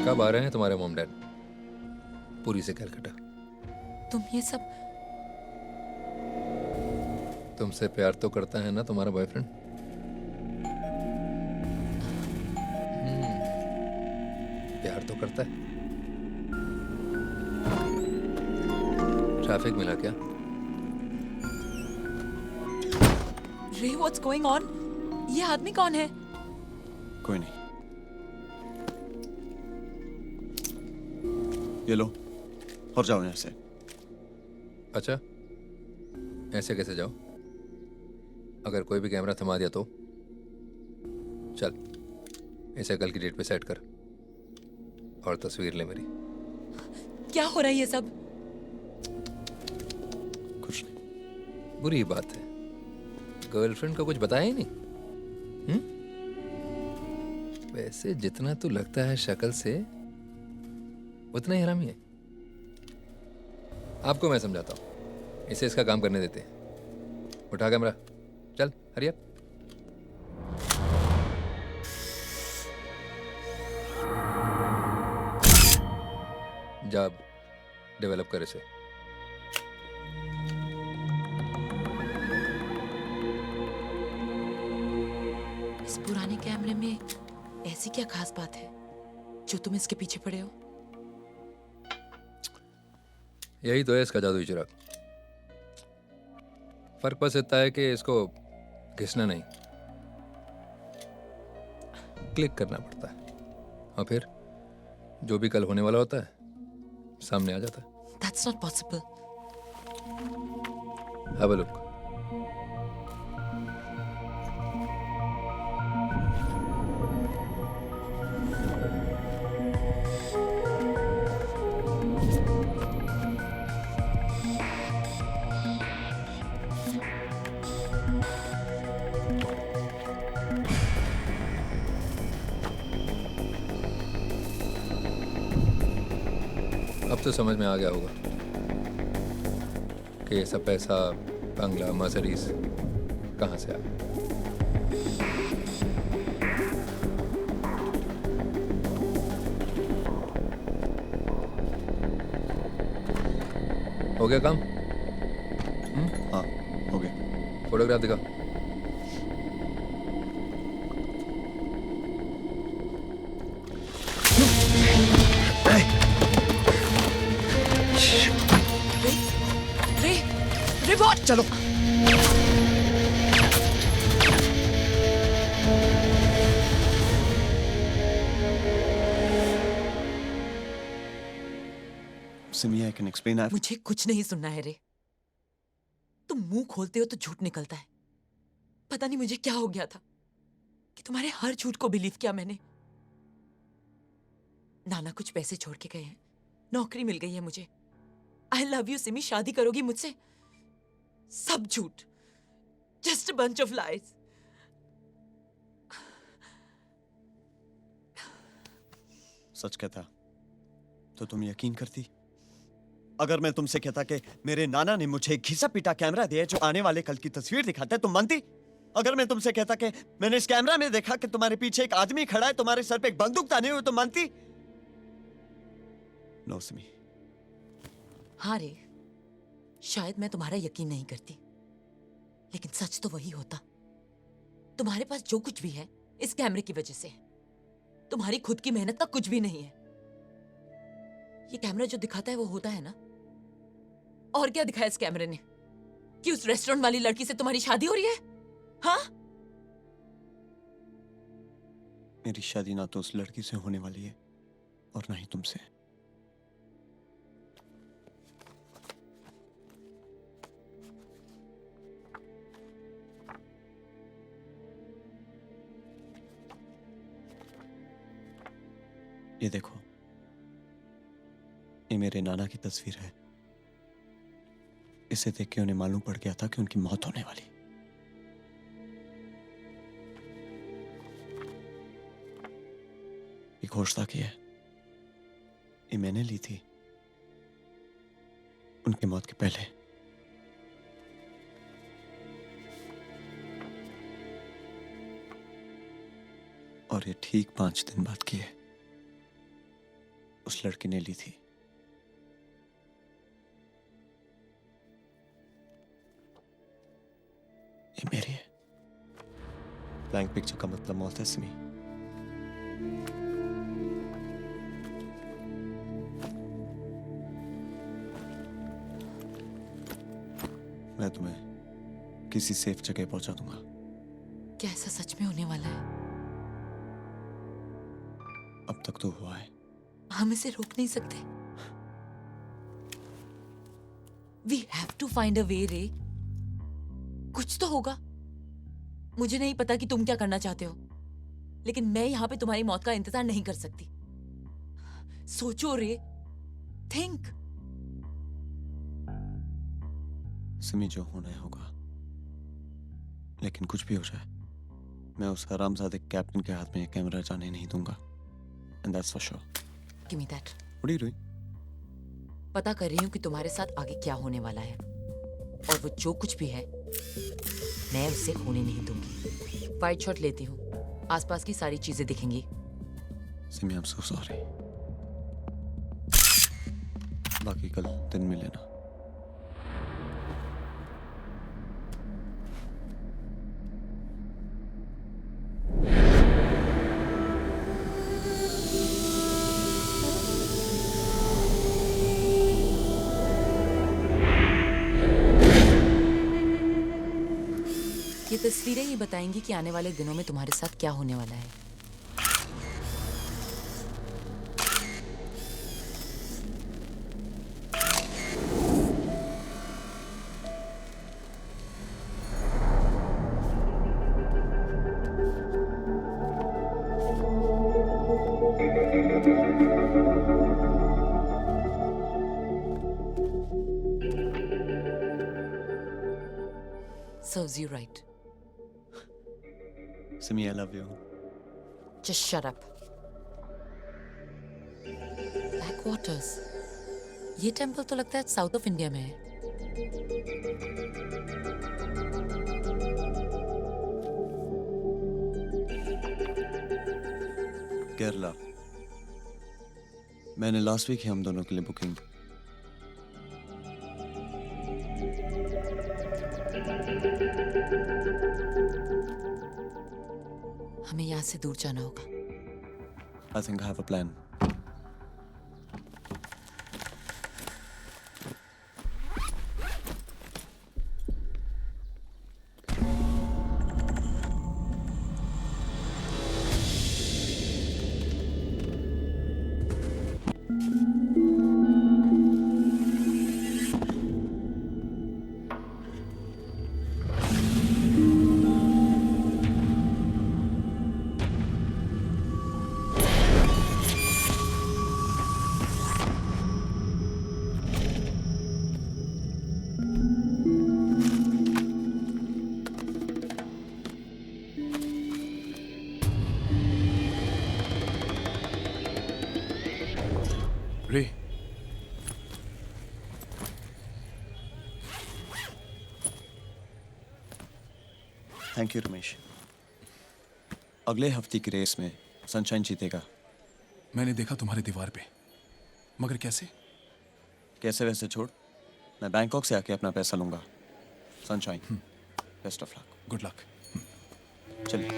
कब आ रहे हैं तुम्हारे मॉम डैड पुरी से कलकत्ता? तुम ये सब? तुमसे प्यार तो करता है ना तुम्हारा बॉयफ्रेंड? प्यार तो करता है। ट्रैफिक मिला क्या? रे, व्हाट्स गोइंग ऑन? ये आदमी कौन है? कोई नहीं, ये लो और जाओ यहाँ से। अच्छा, ऐसे कैसे जाओ? अगर कोई भी कैमरा थमा दिया तो? चल, इसे कल की डेट पे सेट कर और तस्वीर ले मेरी। क्या हो रहा है ये सब? कुछ नहीं। बुरी बात है, गर्लफ्रेंड को कुछ बताया ही नहीं। वैसे जितना तू लगता है शक्ल से, उतना ही हरामी है। आपको मैं समझाता हूँ, इसे इसका काम करने देते हैं। उठा कैमरा, चल हरी अप। जा डेवलप कर इसे। इस पुराने कैमरे में ऐसी क्या खास बात है जो तुम इसके पीछे पड़े हो? यही तो है इसका जादुई चिराग। फर्क बस इतना है कि इसको घिसना नहीं, क्लिक करना पड़ता है, और फिर जो भी कल होने वाला होता है सामने आ जाता है। That's not possible. Have a look. अब तो समझ में आ गया होगा कि ये सब पैसा, बंगला, मर्सिडीज कहाँ से आया। हो गया काम? हाँ, हो गया। फोटोग्राफ दिखा। चलो। Simi, I can explain. मुझे कुछ नहीं सुनना है रे। तुम मुंह खोलते हो तो झूठ निकलता है। पता नहीं मुझे क्या हो गया था कि तुम्हारे हर झूठ को बिलीव किया मैंने। नाना कुछ पैसे छोड़ के गए हैं, नौकरी मिल गई है मुझे। आई लव यू सिमी, शादी करोगी मुझसे? सब झूठ, just a bunch of lies. सच कहता तो तुम यकीन करती? अगर मैं तुमसे कहता कि मेरे नाना ने मुझे एक घिसा पीटा कैमरा दिया जो आने वाले कल की तस्वीर दिखाता है, तुम मानती? अगर मैं तुमसे कहता कि मैंने इस कैमरा में देखा कि तुम्हारे पीछे एक आदमी खड़ा है, तुम्हारे सर पे एक बंदूक ताने हुए, तुम मानती? नो सिमी। हाँ रे, शायद मैं तुम्हारा यकीन नहीं करती, लेकिन सच तो वही होता। तुम्हारे पास जो कुछ भी है इस कैमरे की वजह से है। तुम्हारी खुद की मेहनत का कुछ भी नहीं है। ये कैमरा जो दिखाता है वो होता है ना? और क्या दिखाया इस कैमरे ने? कि उस रेस्टोरेंट वाली लड़की से तुम्हारी शादी हो रही है? हाँ? मेरी शादी ना तो उस लड़की से होने वाली है और ना ही तुमसे। ये देखो, ये मेरे नाना की तस्वीर है। इसे देख के उन्हें मालूम पड़ गया था कि उनकी मौत होने वाली। ये घोषणा की है, ये मैंने ली थी उनकी मौत के पहले। और ये ठीक 5 दिन बाद की है। उस लड़की ने ली थी। ये मेरी है। ब्लैंक पिक्चर का मतलब मौत है सिमी। मैं तुम्हें किसी सेफ जगह पहुंचा दूंगा। क्या ऐसा सच में होने वाला है? अब तक तो हुआ है। हम इसे रोक नहीं सकते। We have to find a way, रे। कुछ तो होगा। मुझे नहीं पता कि तुम क्या करना चाहते हो, लेकिन मैं यहाँ पे तुम्हारी मौत का इंतजार नहीं कर सकती। सोचो रे, थिंक। सिमी, जो होना है होगा, लेकिन कुछ भी हो जाए, मैं उस हरामजादे कैप्टन के हाथ में ये कैमरा जाने नहीं दूंगा। And that's for sure. Give me that. What are you doing? पता कर रही हूँ कि तुम्हारे साथ आगे क्या होने वाला है, और वो जो कुछ भी है मैं उसे होने नहीं दूंगी। वाइट शॉट लेती हूँ, आसपास की सारी चीजें दिखेंगी। Simi, I'm so sorry. बाकी कल दिन में लेना। ये तस्वीरें ही बताएंगी कि आने वाले दिनों में तुम्हारे साथ क्या होने वाला है। Serves you right. Simi, I love you. Just shut up. Backwaters. ये टेम्पल तो लगता है साउथ ऑफ इंडिया में है। केरला। मैंने लास्ट वीक ही हम दोनों के लिए बुकिंग। हमें यहाँ से दूर जाना होगा। I think I have a plan. रे थैंक यू रमेश। अगले हफ्ते की रेस में सनशाइन जीतेगा। मैंने देखा तुम्हारी दीवार पे, मगर कैसे? कैसे वैसे छोड़, मैं बैंकॉक से आके अपना पैसा लूंगा। Sunshine, best of luck. Good luck. चलिए।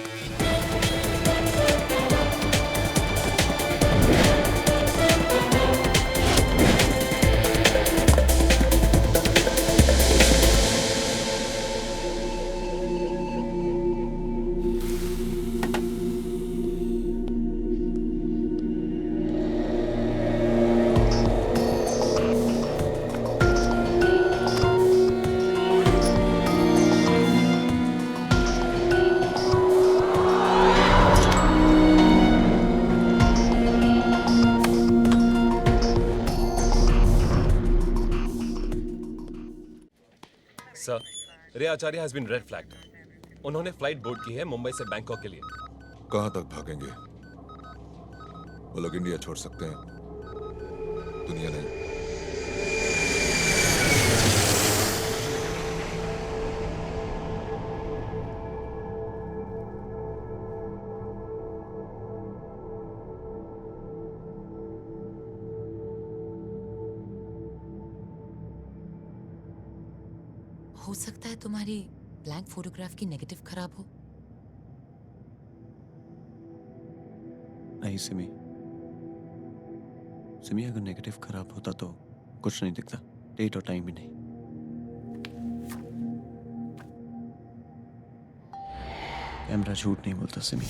सर, रे आचार्य हैज बीन रेड फ्लैग्ड। उन्होंने फ्लाइट बोर्ड की है मुंबई से बैंकॉक के लिए। कहाँ तक भागेंगे? वो लोग इंडिया छोड़ सकते हैं, दुनिया नहीं। हो सकता है तुम्हारी ब्लैंक फोटोग्राफ की नेगेटिव खराब हो। नहीं सिमी, सिमी अगर नेगेटिव खराब होता तो कुछ नहीं दिखता, डेट और टाइम भी नहीं। कैमरा झूठ नहीं बोलता Simi.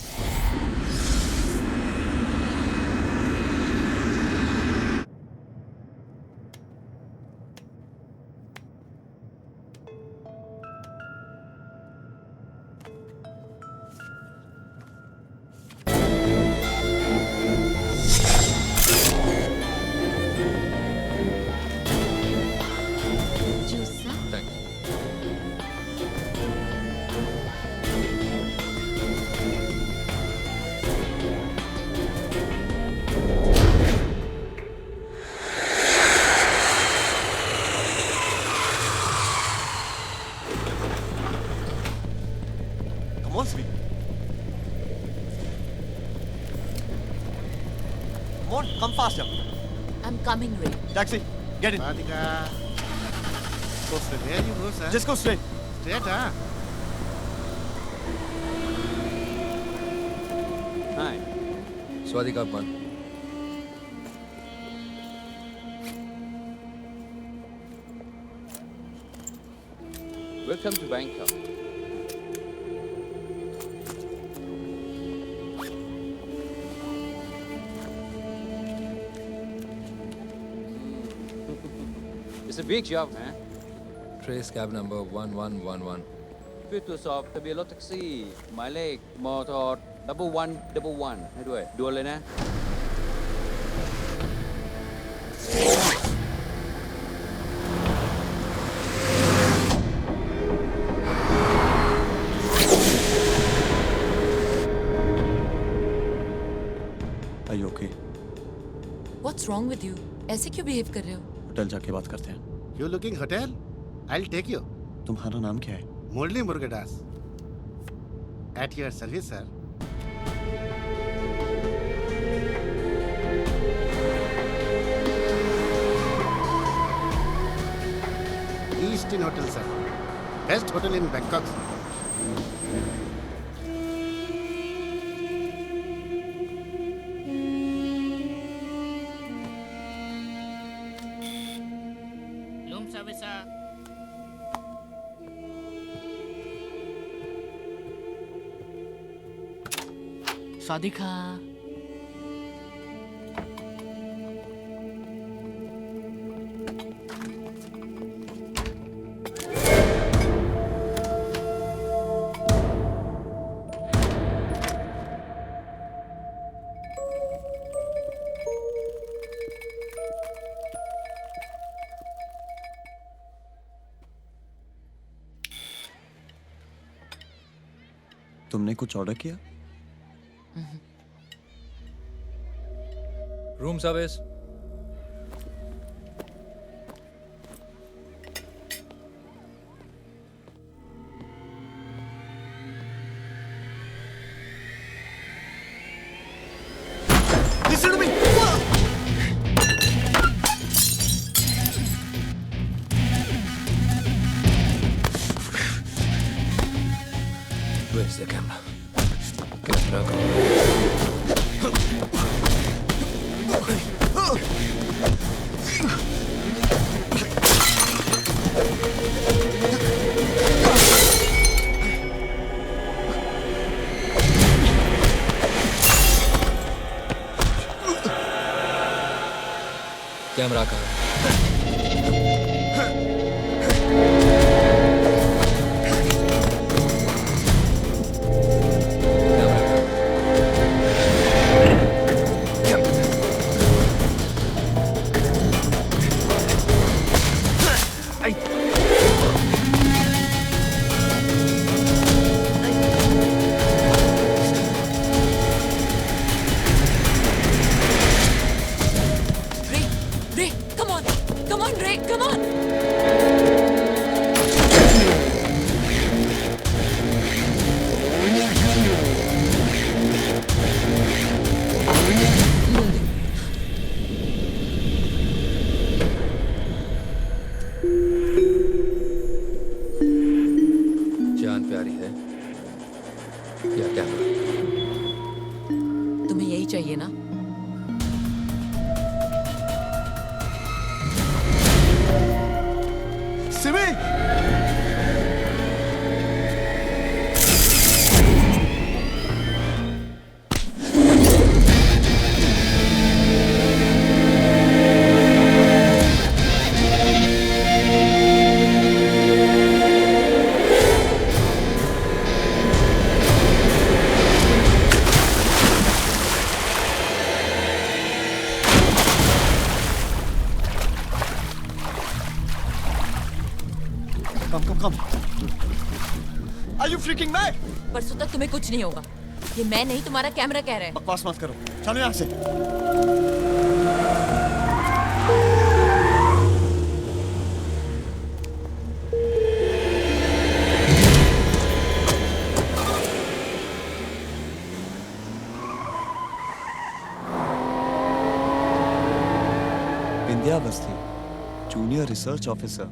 Come on, Sweet. Come on, come faster. I'm coming, Ray. Taxi, get in. Radhika. Go straight. Where you go, sir? Just go straight. Straight, huh? Hi. Swadika Ban. Welcome to Bangkok. It's a big job, man. Trace cab number 1111. เพื่อตรวจสอบทะเบียนรถแท็กซี่หมายเลขมท1111ให้ด้วยด่วนเลยนะ Are you okay? What's wrong with you? ऐसे क्यों behave कर रहे हो? Hotel जाके बात करते हैं। You looking hotel? I'll take you. तुम्हारा नाम क्या है? Murli Murugadas. At your service, sir. Eastin Hotel, sir. Best hotel in Bangkok, sir. Room service, sir. Sadika. तुमने कुछ ऑर्डर किया? Room service. Listen to me. Where's the camera? Camera कहाँ camera कहाँ Ray, come on. Come on, Ray, come on. जान प्यारी है या camera? तुम्हें यही चाहिए ना? Simi! Come. Are you freaking mad? परसों तक तुम्हें कुछ नहीं होगा। ये मैं नहीं, तुम्हारा कैमरा कह रहा है। बकवास मत करो। चलो यहाँ से। Vindhyavasthi, junior research officer,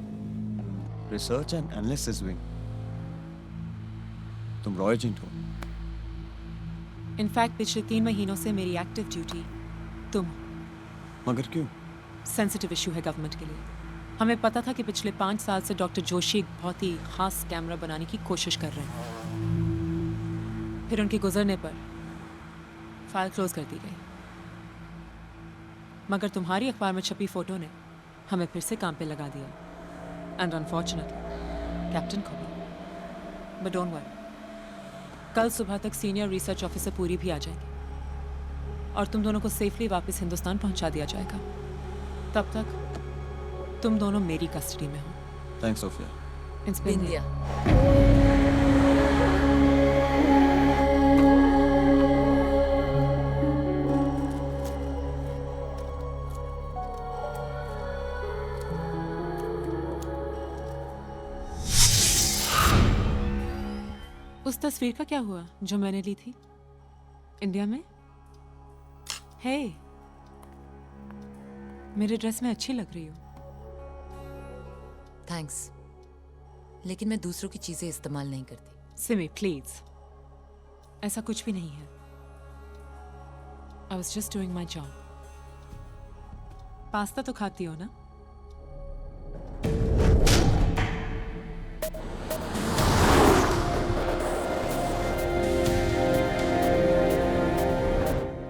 research and analysis wing. तुम रॉय एजेंट हो? इनफैक्ट पिछले 3 महीनों से मेरी एक्टिव ड्यूटी तुम। मगर क्यों? सेंसिटिव इशू है गवर्नमेंट के लिए। हमें पता था कि पिछले 5 साल से डॉक्टर जोशी एक बहुत ही खास कैमरा बनाने की कोशिश कर रहे हैं। फिर उनके गुजरने पर फाइल क्लोज कर दी गई। मगर तुम्हारी अखबार में छपी फोटो ने हमें फिर से काम पे लगा दिया। एंड अनफॉर्चुनेटली कैप्टन को भी। बट डोंट वरी, कल सुबह तक सीनियर रिसर्च ऑफिसर पूरी भी आ जाएगी और तुम दोनों को सेफली वापस हिंदुस्तान पहुंचा दिया जाएगा। तब तक तुम दोनों मेरी कस्टडी में हो। Thanks Sophia. विंध्या। उस तस्वीर का क्या हुआ जो मैंने ली थी इंडिया में? हे, मेरे ड्रेस में अच्छी लग रही हो। थैंक्स, लेकिन मैं दूसरों की चीजें इस्तेमाल नहीं करती। सिमी प्लीज, ऐसा कुछ भी नहीं है। I was just doing my job. Pasta तो खाती हो ना?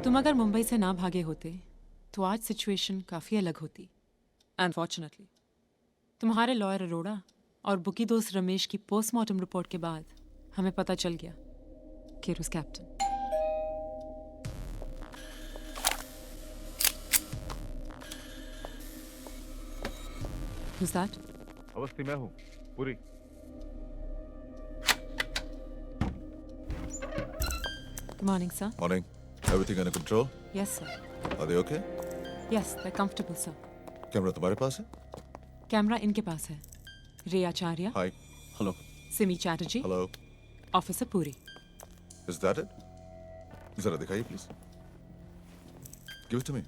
तुम अगर मुंबई से ना भागे होते तो आज सिचुएशन काफ़ी अलग होती। अनफॉर्चुनेटली तुम्हारे लॉयर अरोड़ा और बुकी दोस्त रमेश की पोस्टमार्टम रिपोर्ट के बाद हमें पता चल गया कि उस कैप्टन। Who's that? अवस्थी मैं हूँ, पूरी। Good morning, sir. Morning. Everything under control? Yes, sir. Are they okay? Yes, they're comfortable, sir. Camera तुम्हारे पास है? कैमरा इनके पास है। Ray Acharya. Hi. Hello. Simi Chatterjee. Hello. Officer Puri. Is that it? जरा दिखाइए please. Give it to me.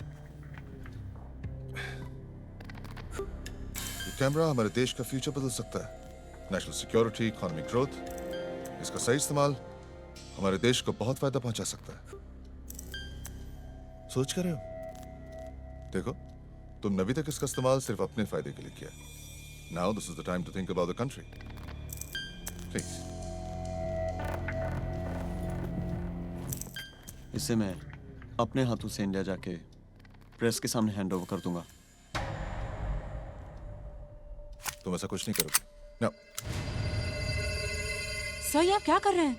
ये कैमरा हमारे देश का फ्यूचर बदल सकता है। नेशनल सिक्योरिटी, इकोनॉमिक ग्रोथ, इसका सही इस्तेमाल हमारे देश को बहुत फायदा पहुंचा सकता है। सोच कर रहे हो? देखो, तुमने अभी तक इसका इस्तेमाल सिर्फ अपने फायदे के लिए किया। Now this is the time to think about the country. Please. इससे मैं अपने हाथों से इंडिया जाके प्रेस के सामने हैंड ओवर कर दूंगा। तुम ऐसा कुछ नहीं करोगे। नो। सर, ये आप क्या कर रहे हैं?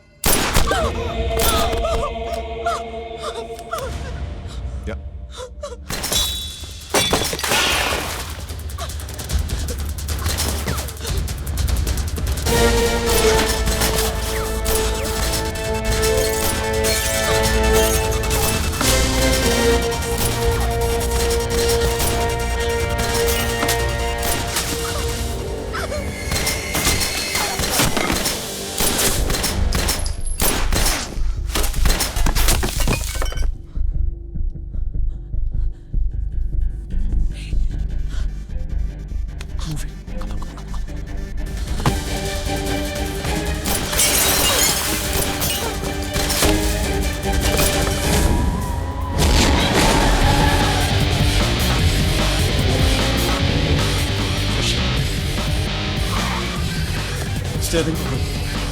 या।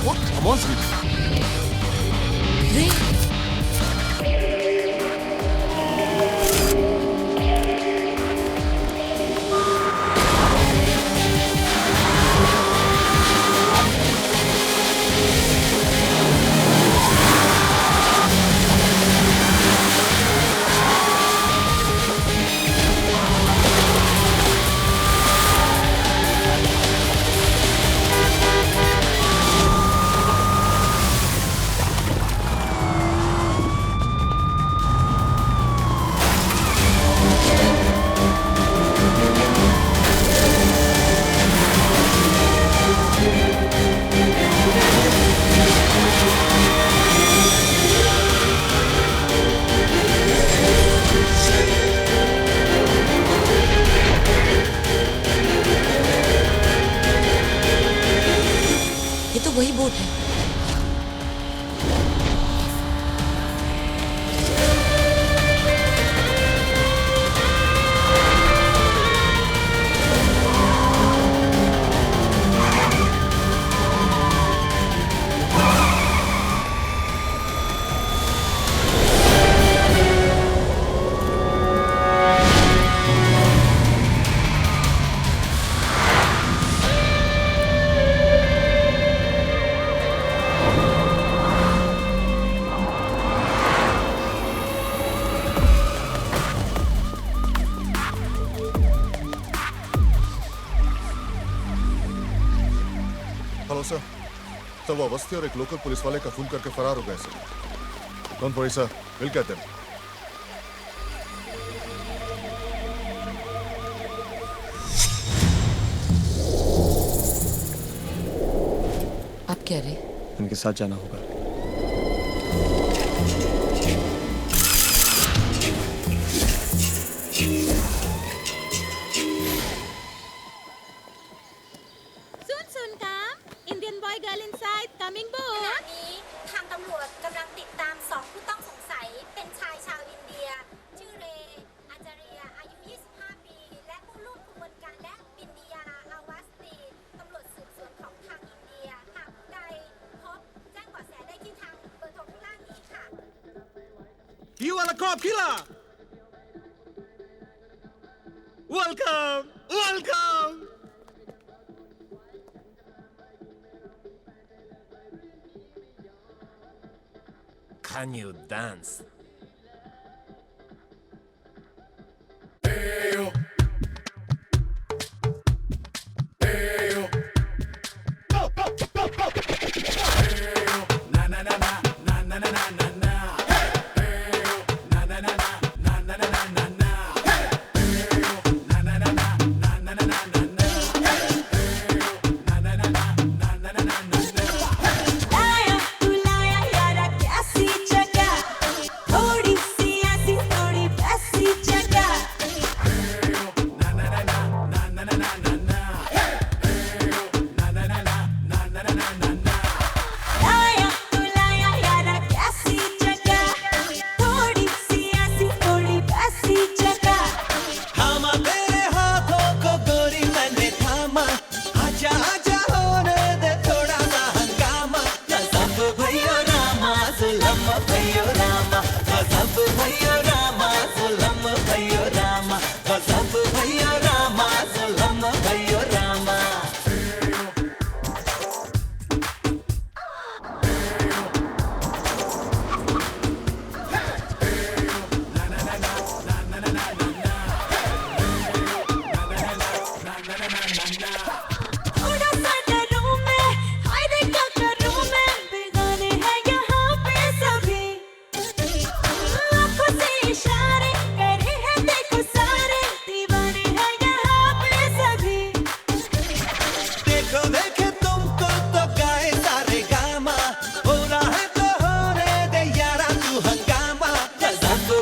What? I'm on sleep. वही बोट है। तो वो अवस्थी और एक लोकल पुलिस वाले का खून करके फरार हो गए sir. Don't worry sir, will get them. आप कह रहे? इनके साथ जाना होगा। You are a cop killer! Welcome! Welcome! Can you dance?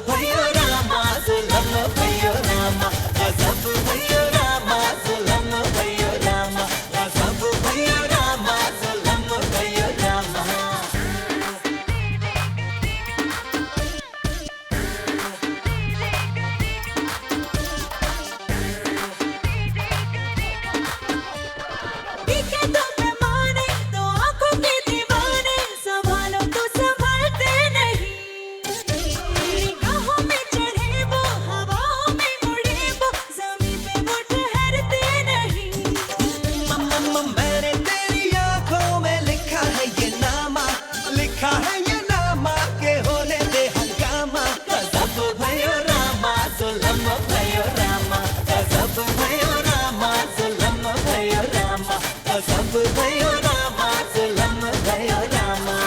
भयो रामा जुलम भयो रामा गजब भयो रामा जुलम भयो रामा गजब भयो रामा जुलम भयो रामा देखे तो पैमाने तो आंखों के दीवाने संभालो तो संभलते नहीं निगाहों में चढ़े वो हवाओं में उड़े वो जमीन पे वो ठहरते नहीं मैंने तेरी आंखों में लिखा है ये नामा के होने दे हंगामा गजब भयो रामा जुलम भयो रामा गजब भयो रामा जुलम भयो रामा गजब भयो रामा जुलम भयो Rama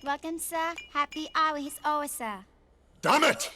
Welcome, sir. Happy hour is over, sir. Damn it!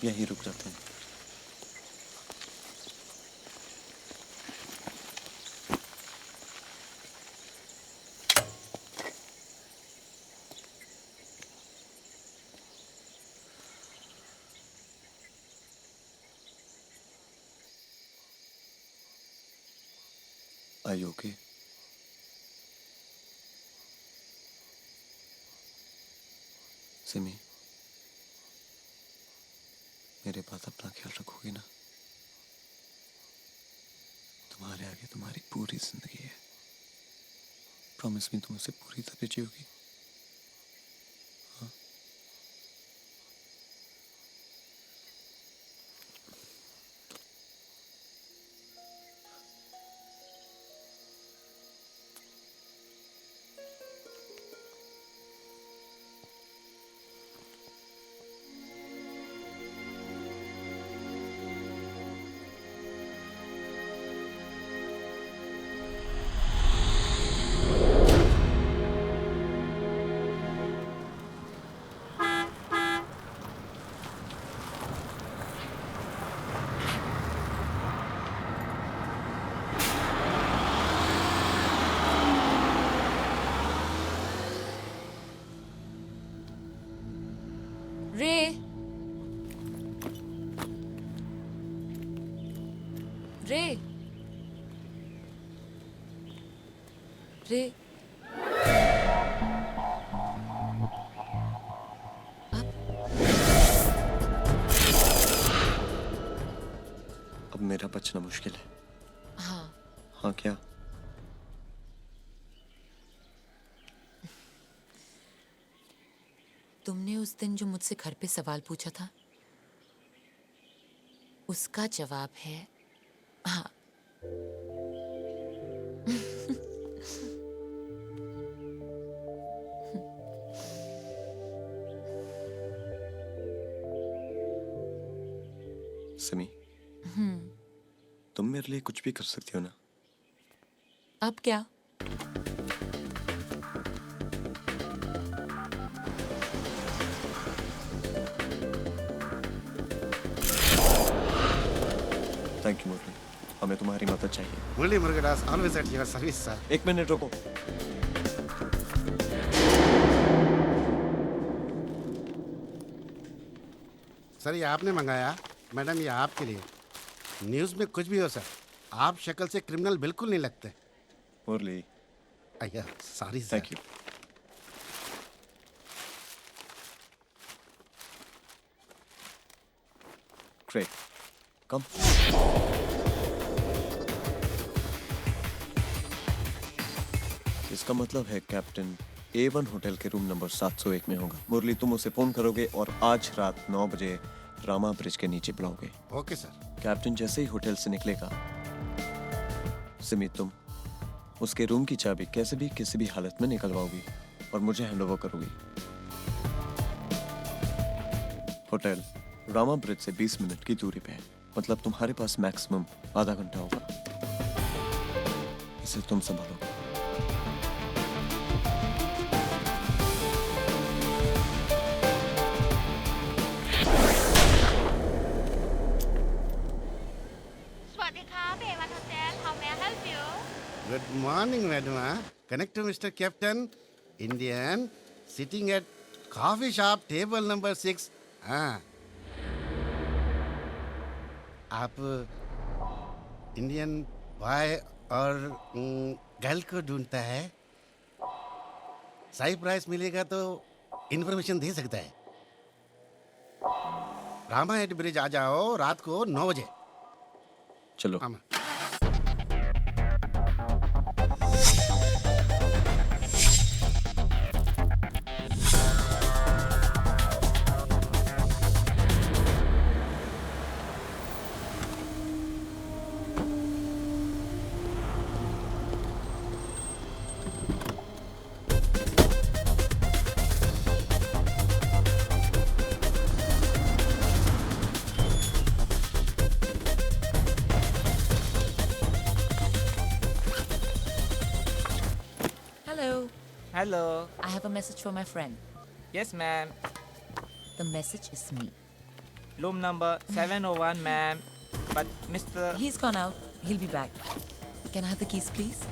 यहीं रुक जाते हैं। Are you okay? सिमी, मेरे बात अपना ख्याल रखोगी ना? तुम्हारे आगे तुम्हारी पूरी जिंदगी है। प्रॉमिस मी तुम उसे पूरी तरह जियोगी। हाँ? रे अब मेरा बचना मुश्किल है। हाँ हाँ क्या? तुमने उस दिन जो मुझसे घर पे सवाल पूछा था उसका जवाब है हाँ। सिमी, तुम मेरे लिए कुछ भी कर सकती हो ना? अब क्या? थैंक यू मुरली, हमें तुम्हारी मदद चाहिए। Murali Murugadas, always at your service, sir. एक मिनट रुको। सर ये आपने मंगाया, मैडम ये आपके लिए। न्यूज़ में कुछ भी हो सर, आप शक्ल से क्रिमिनल बिल्कुल नहीं लगते। मुरली, अय्या sorry sir. Thank you. Great, come. इसका मतलब है कैप्टन A1 होटल के रूम नंबर 701 में होगा। मुरली, तुम उसे फोन करोगे और आज रात 9 बजे रामा ब्रिज के नीचे बुलाओगे। Okay sir. कैप्टन जैसे ही होटल से निकलेगा, सिमी तुम उसके रूम की चाबी कैसे भी किसी भी हालत में निकलवाओगी और मुझे हैंडओवर करोगी। होटल रामा ब्रिज से 20 मिनट की दूरी पे है, मतलब तुम्हारे पास मैक्सिमम आधा घंटा होगा। इसे तुम संभालो। Good morning, madam. Connect to Mr. Captain, Indian, sitting at coffee shop, table number 6. हाँ. आप इंडियन बॉय और गर्ल को ढूंढता है। सही प्राइस मिलेगा तो इन्फॉर्मेशन दे सकता है। रामा हेड ब्रिज आ जाओ रात को 9 बजे। चलो। Hello. I have a message for my friend. Yes, ma'am. The message is me. Room number 701, ma'am. But Mr. He's gone out. He'll be back. Can I have the keys, please?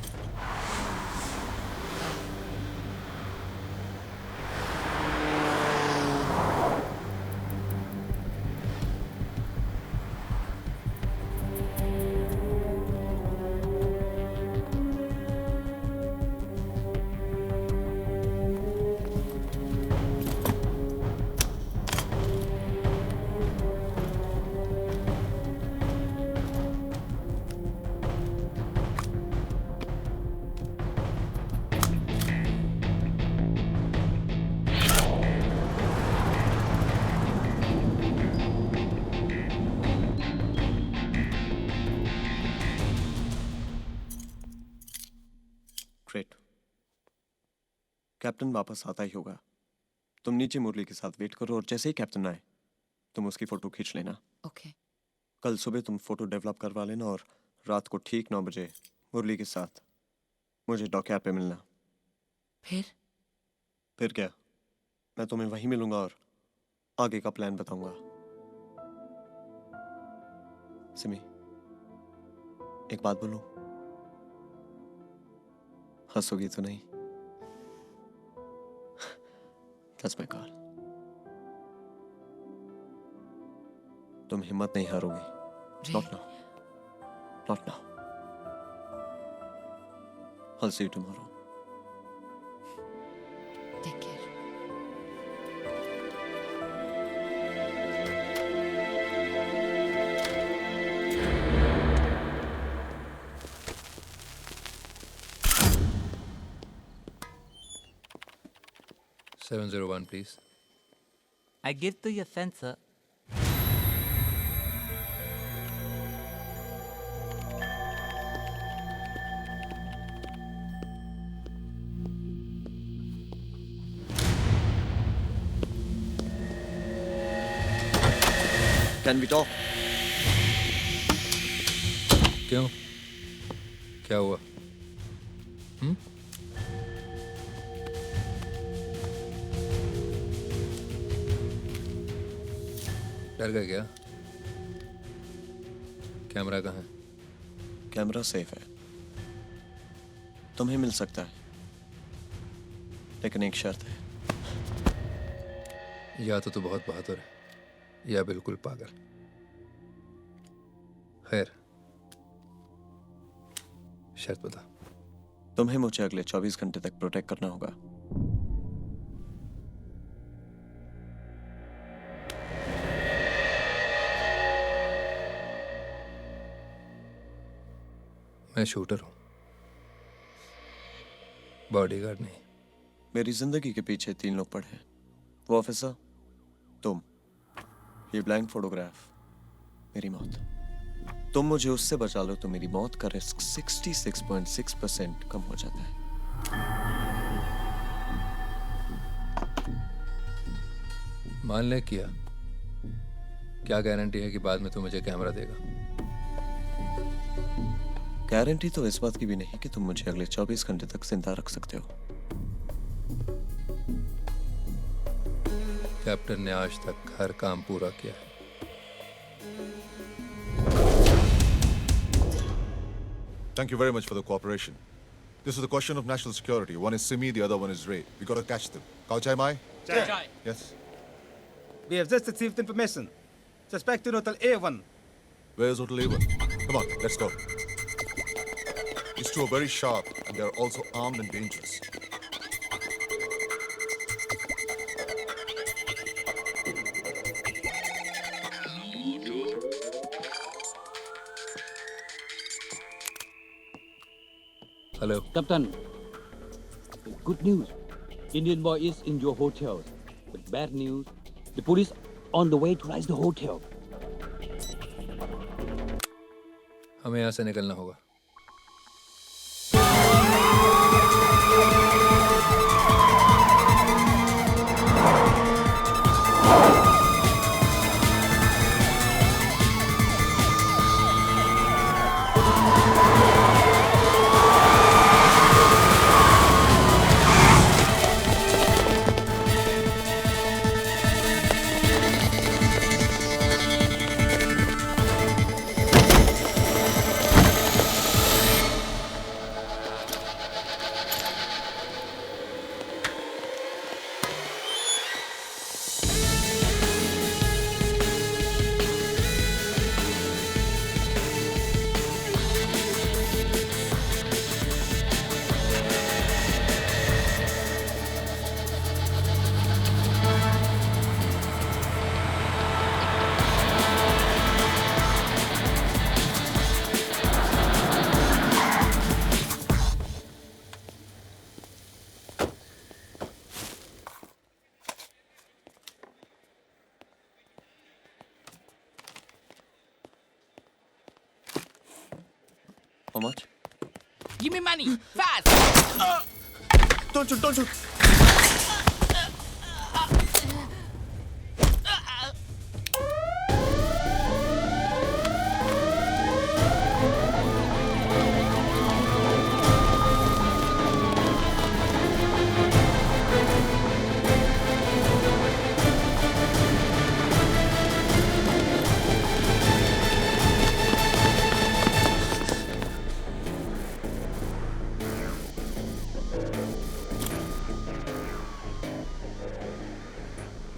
Great. Captain वापस आता ही होगा। तुम नीचे मुरली के साथ wait करो और जैसे ही कैप्टन आए तुम उसकी फोटो खींच लेना। ओके। कल सुबह तुम फोटो डेवलप करवा लेना और रात को ठीक 9 बजे मुरली के साथ मुझे डॉकयार्ड पे मिलना। फिर क्या, मैं तुम्हें वहीं मिलूंगा और आगे का प्लान बताऊंगा। सिमी, एक बात बोलूं? हंसोगी तो नहीं? That's my call. तुम हिम्मत नहीं हारोगी। Not now. Not now. I'll see you tomorrow. Take care. $701, please. I give to your sensor. Can we talk? क्यों? क्या हुआ? डर गए क्या? कैमरा कहाँ है? कैमरा सेफ है, तुम्हें मिल सकता है, लेकिन एक शर्त है। या तो तू बहुत बहादुर है या बिल्कुल पागल। खैर, शर्त बता। तुम्हें मुझे अगले 24 घंटे तक प्रोटेक्ट करना होगा। मैं शूटर हूं, बॉडीगार्ड नहीं। मेरी जिंदगी के पीछे 3 लोग पड़े हैं। वो ऑफिसर, तुम, ये ब्लैंक फोटोग्राफ, मेरी मौत। तुम मुझे उससे बचा लो तो मेरी मौत का रिस्क 66.6% कम हो जाता है। मान ले किया, क्या गारंटी है कि बाद में तू मुझे कैमरा देगा? गारंटी तो इस बात की भी नहीं कि तुम मुझे अगले 24 घंटे तक जिंदा रख सकते हो। कैप्टन ने आज तक हर काम पूरा किया है। Thank you very much for the cooperation. This is a question of national security. One is Simi, the other one is Ray. We got to catch them. Kao Chai Mai? Chai. Yes. We have just received information. Suspect in Hotel A1. Where is Hotel A1? Come on, let's go. These two are very sharp and they are also armed and dangerous. Hello. Captain, good news. Indian boy is in your hotel. But bad news, the police on the way to raise the hotel. हमें यहाँ से निकलना होगा। How much? Give me money, fast! Don't shoot, don't shoot!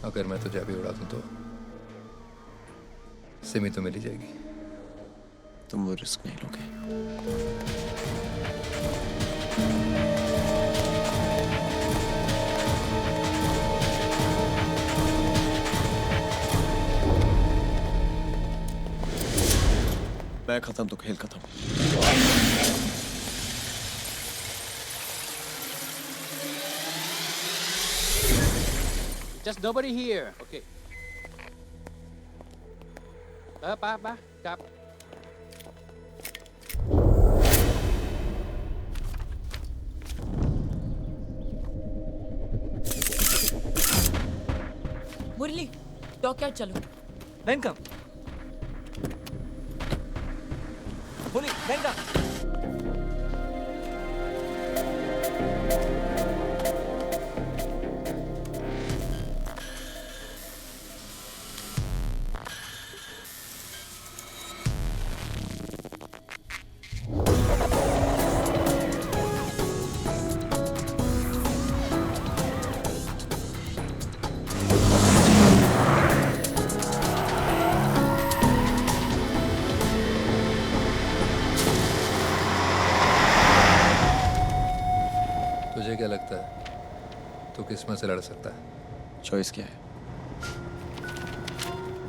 अगर मैं तुझे अभी उड़ा दूं तो सिमी तो मिल ही जाएगी। तुम वो रिस्क नहीं लोगे। मैं खत्म तो खेल खत्म। Just nobody here. Okay. Ba, cap. Murali, dockyard चलो। वेलकम। मुरली, वेलकम। तो किस्मत से लड़ सकता है। चॉइस क्या है?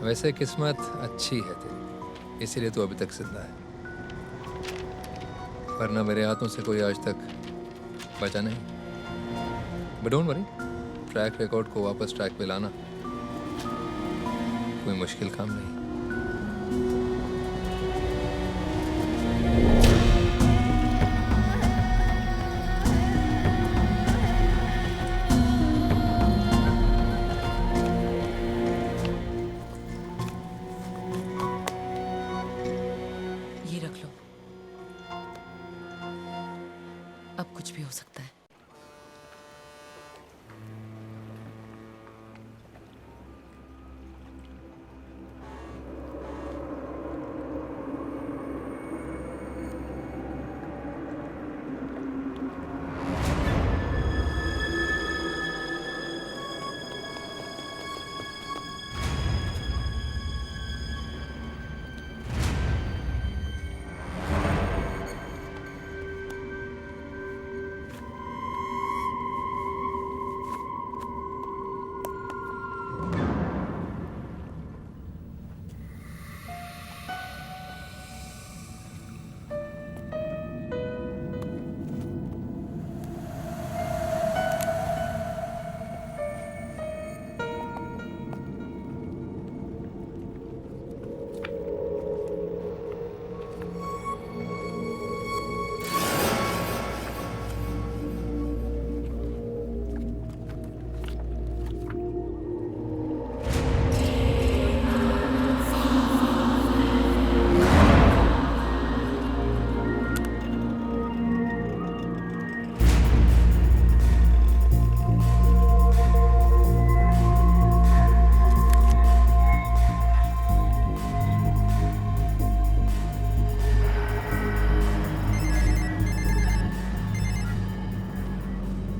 वैसे किस्मत अच्छी है तेरी, इसीलिए तू अभी तक जिंदा है, वरना मेरे हाथों से कोई आज तक बचा नहीं। But don't worry, track record को वापस ट्रैक पे लाना कोई मुश्किल काम नहीं। ये रख लो, अब कुछ भी हो सकता है।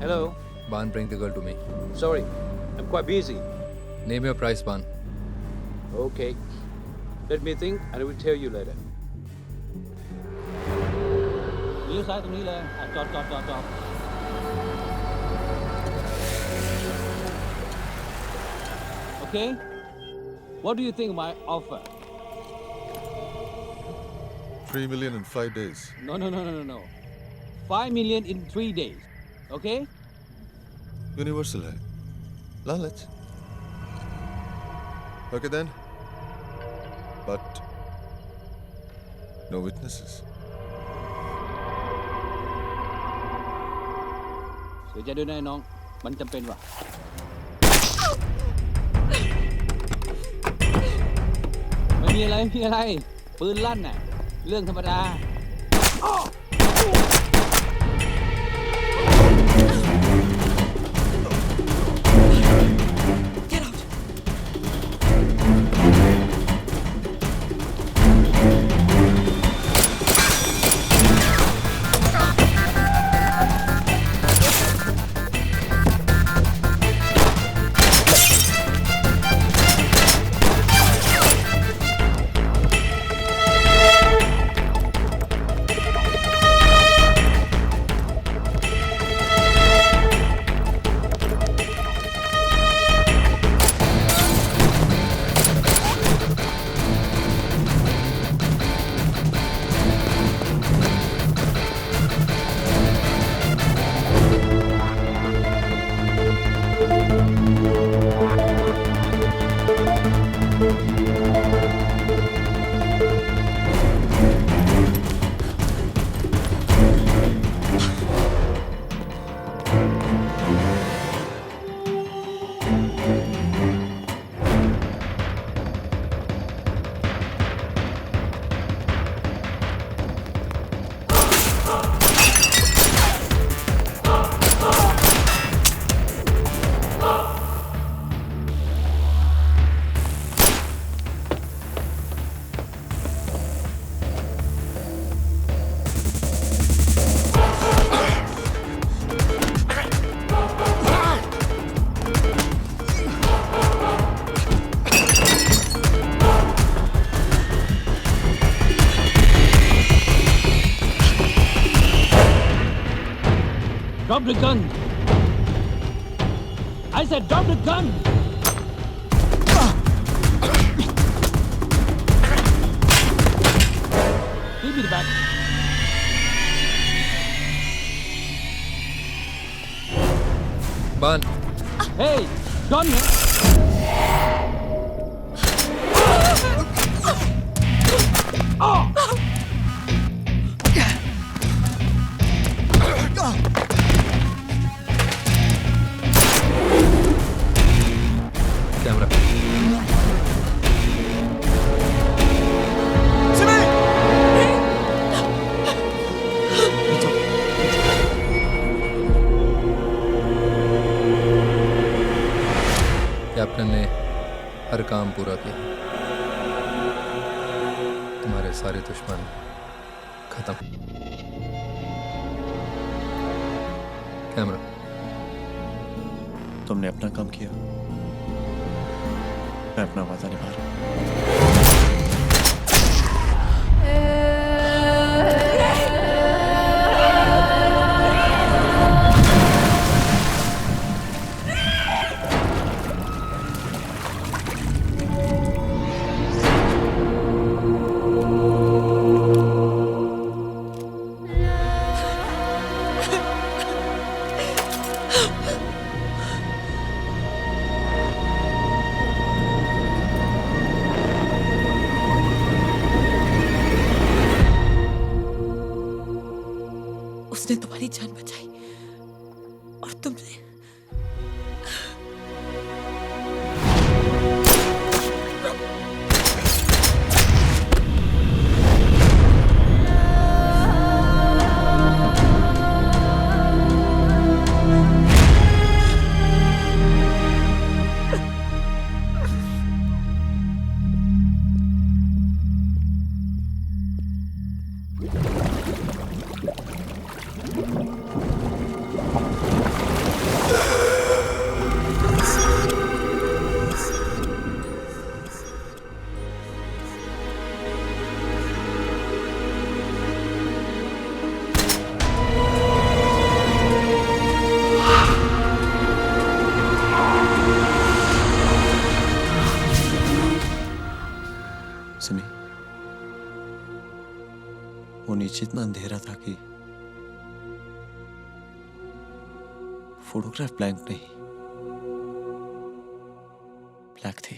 Hello. Ban, bring the girl to me. Sorry, I'm quite busy. Name your price, Ban. Okay. Let me think and I will tell you later. เลี้ยวซ้ายตรงนี้เลยจอด Okay? What do you think of my offer? 3 million in 5 days. No. 5 million in 3 days. Okay? Universal hai. Let's. Okay then. But no witnesses.เสียใจด้วยนะน้อง มันจำเป็นว่ะ ไม่มีอะไร ปืนลั่นน่ะ เรื่องธรรมดา Drop the gun. I said drop the gun. Give me the bat. Ban. Hey, Don. Camera captain ने हर काम पूरा किया। तुम्हारे सारे दुश्मन खत्म। Camera तुमने अपना काम किया, मैं अपना वादा निभा रहा हूं। उसने तुम्हारी जान बचाई और तुमने सुनी, वो नीचे इतना अंधेरा था कि फोटोग्राफ ब्लैंक नहीं, ब्लैक थी।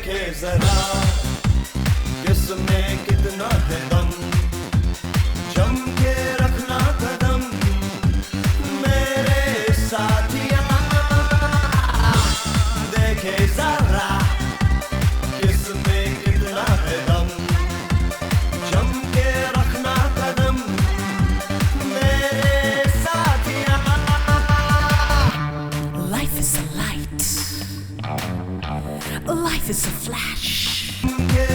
देखे जरा किसमें कितना है दम, जम के रखना कदम मेरे साथिया, देखे जरा किसमें कितना है दम, जम के रखना कदम मेरे साथिया। Life is a light. Life is a flash. के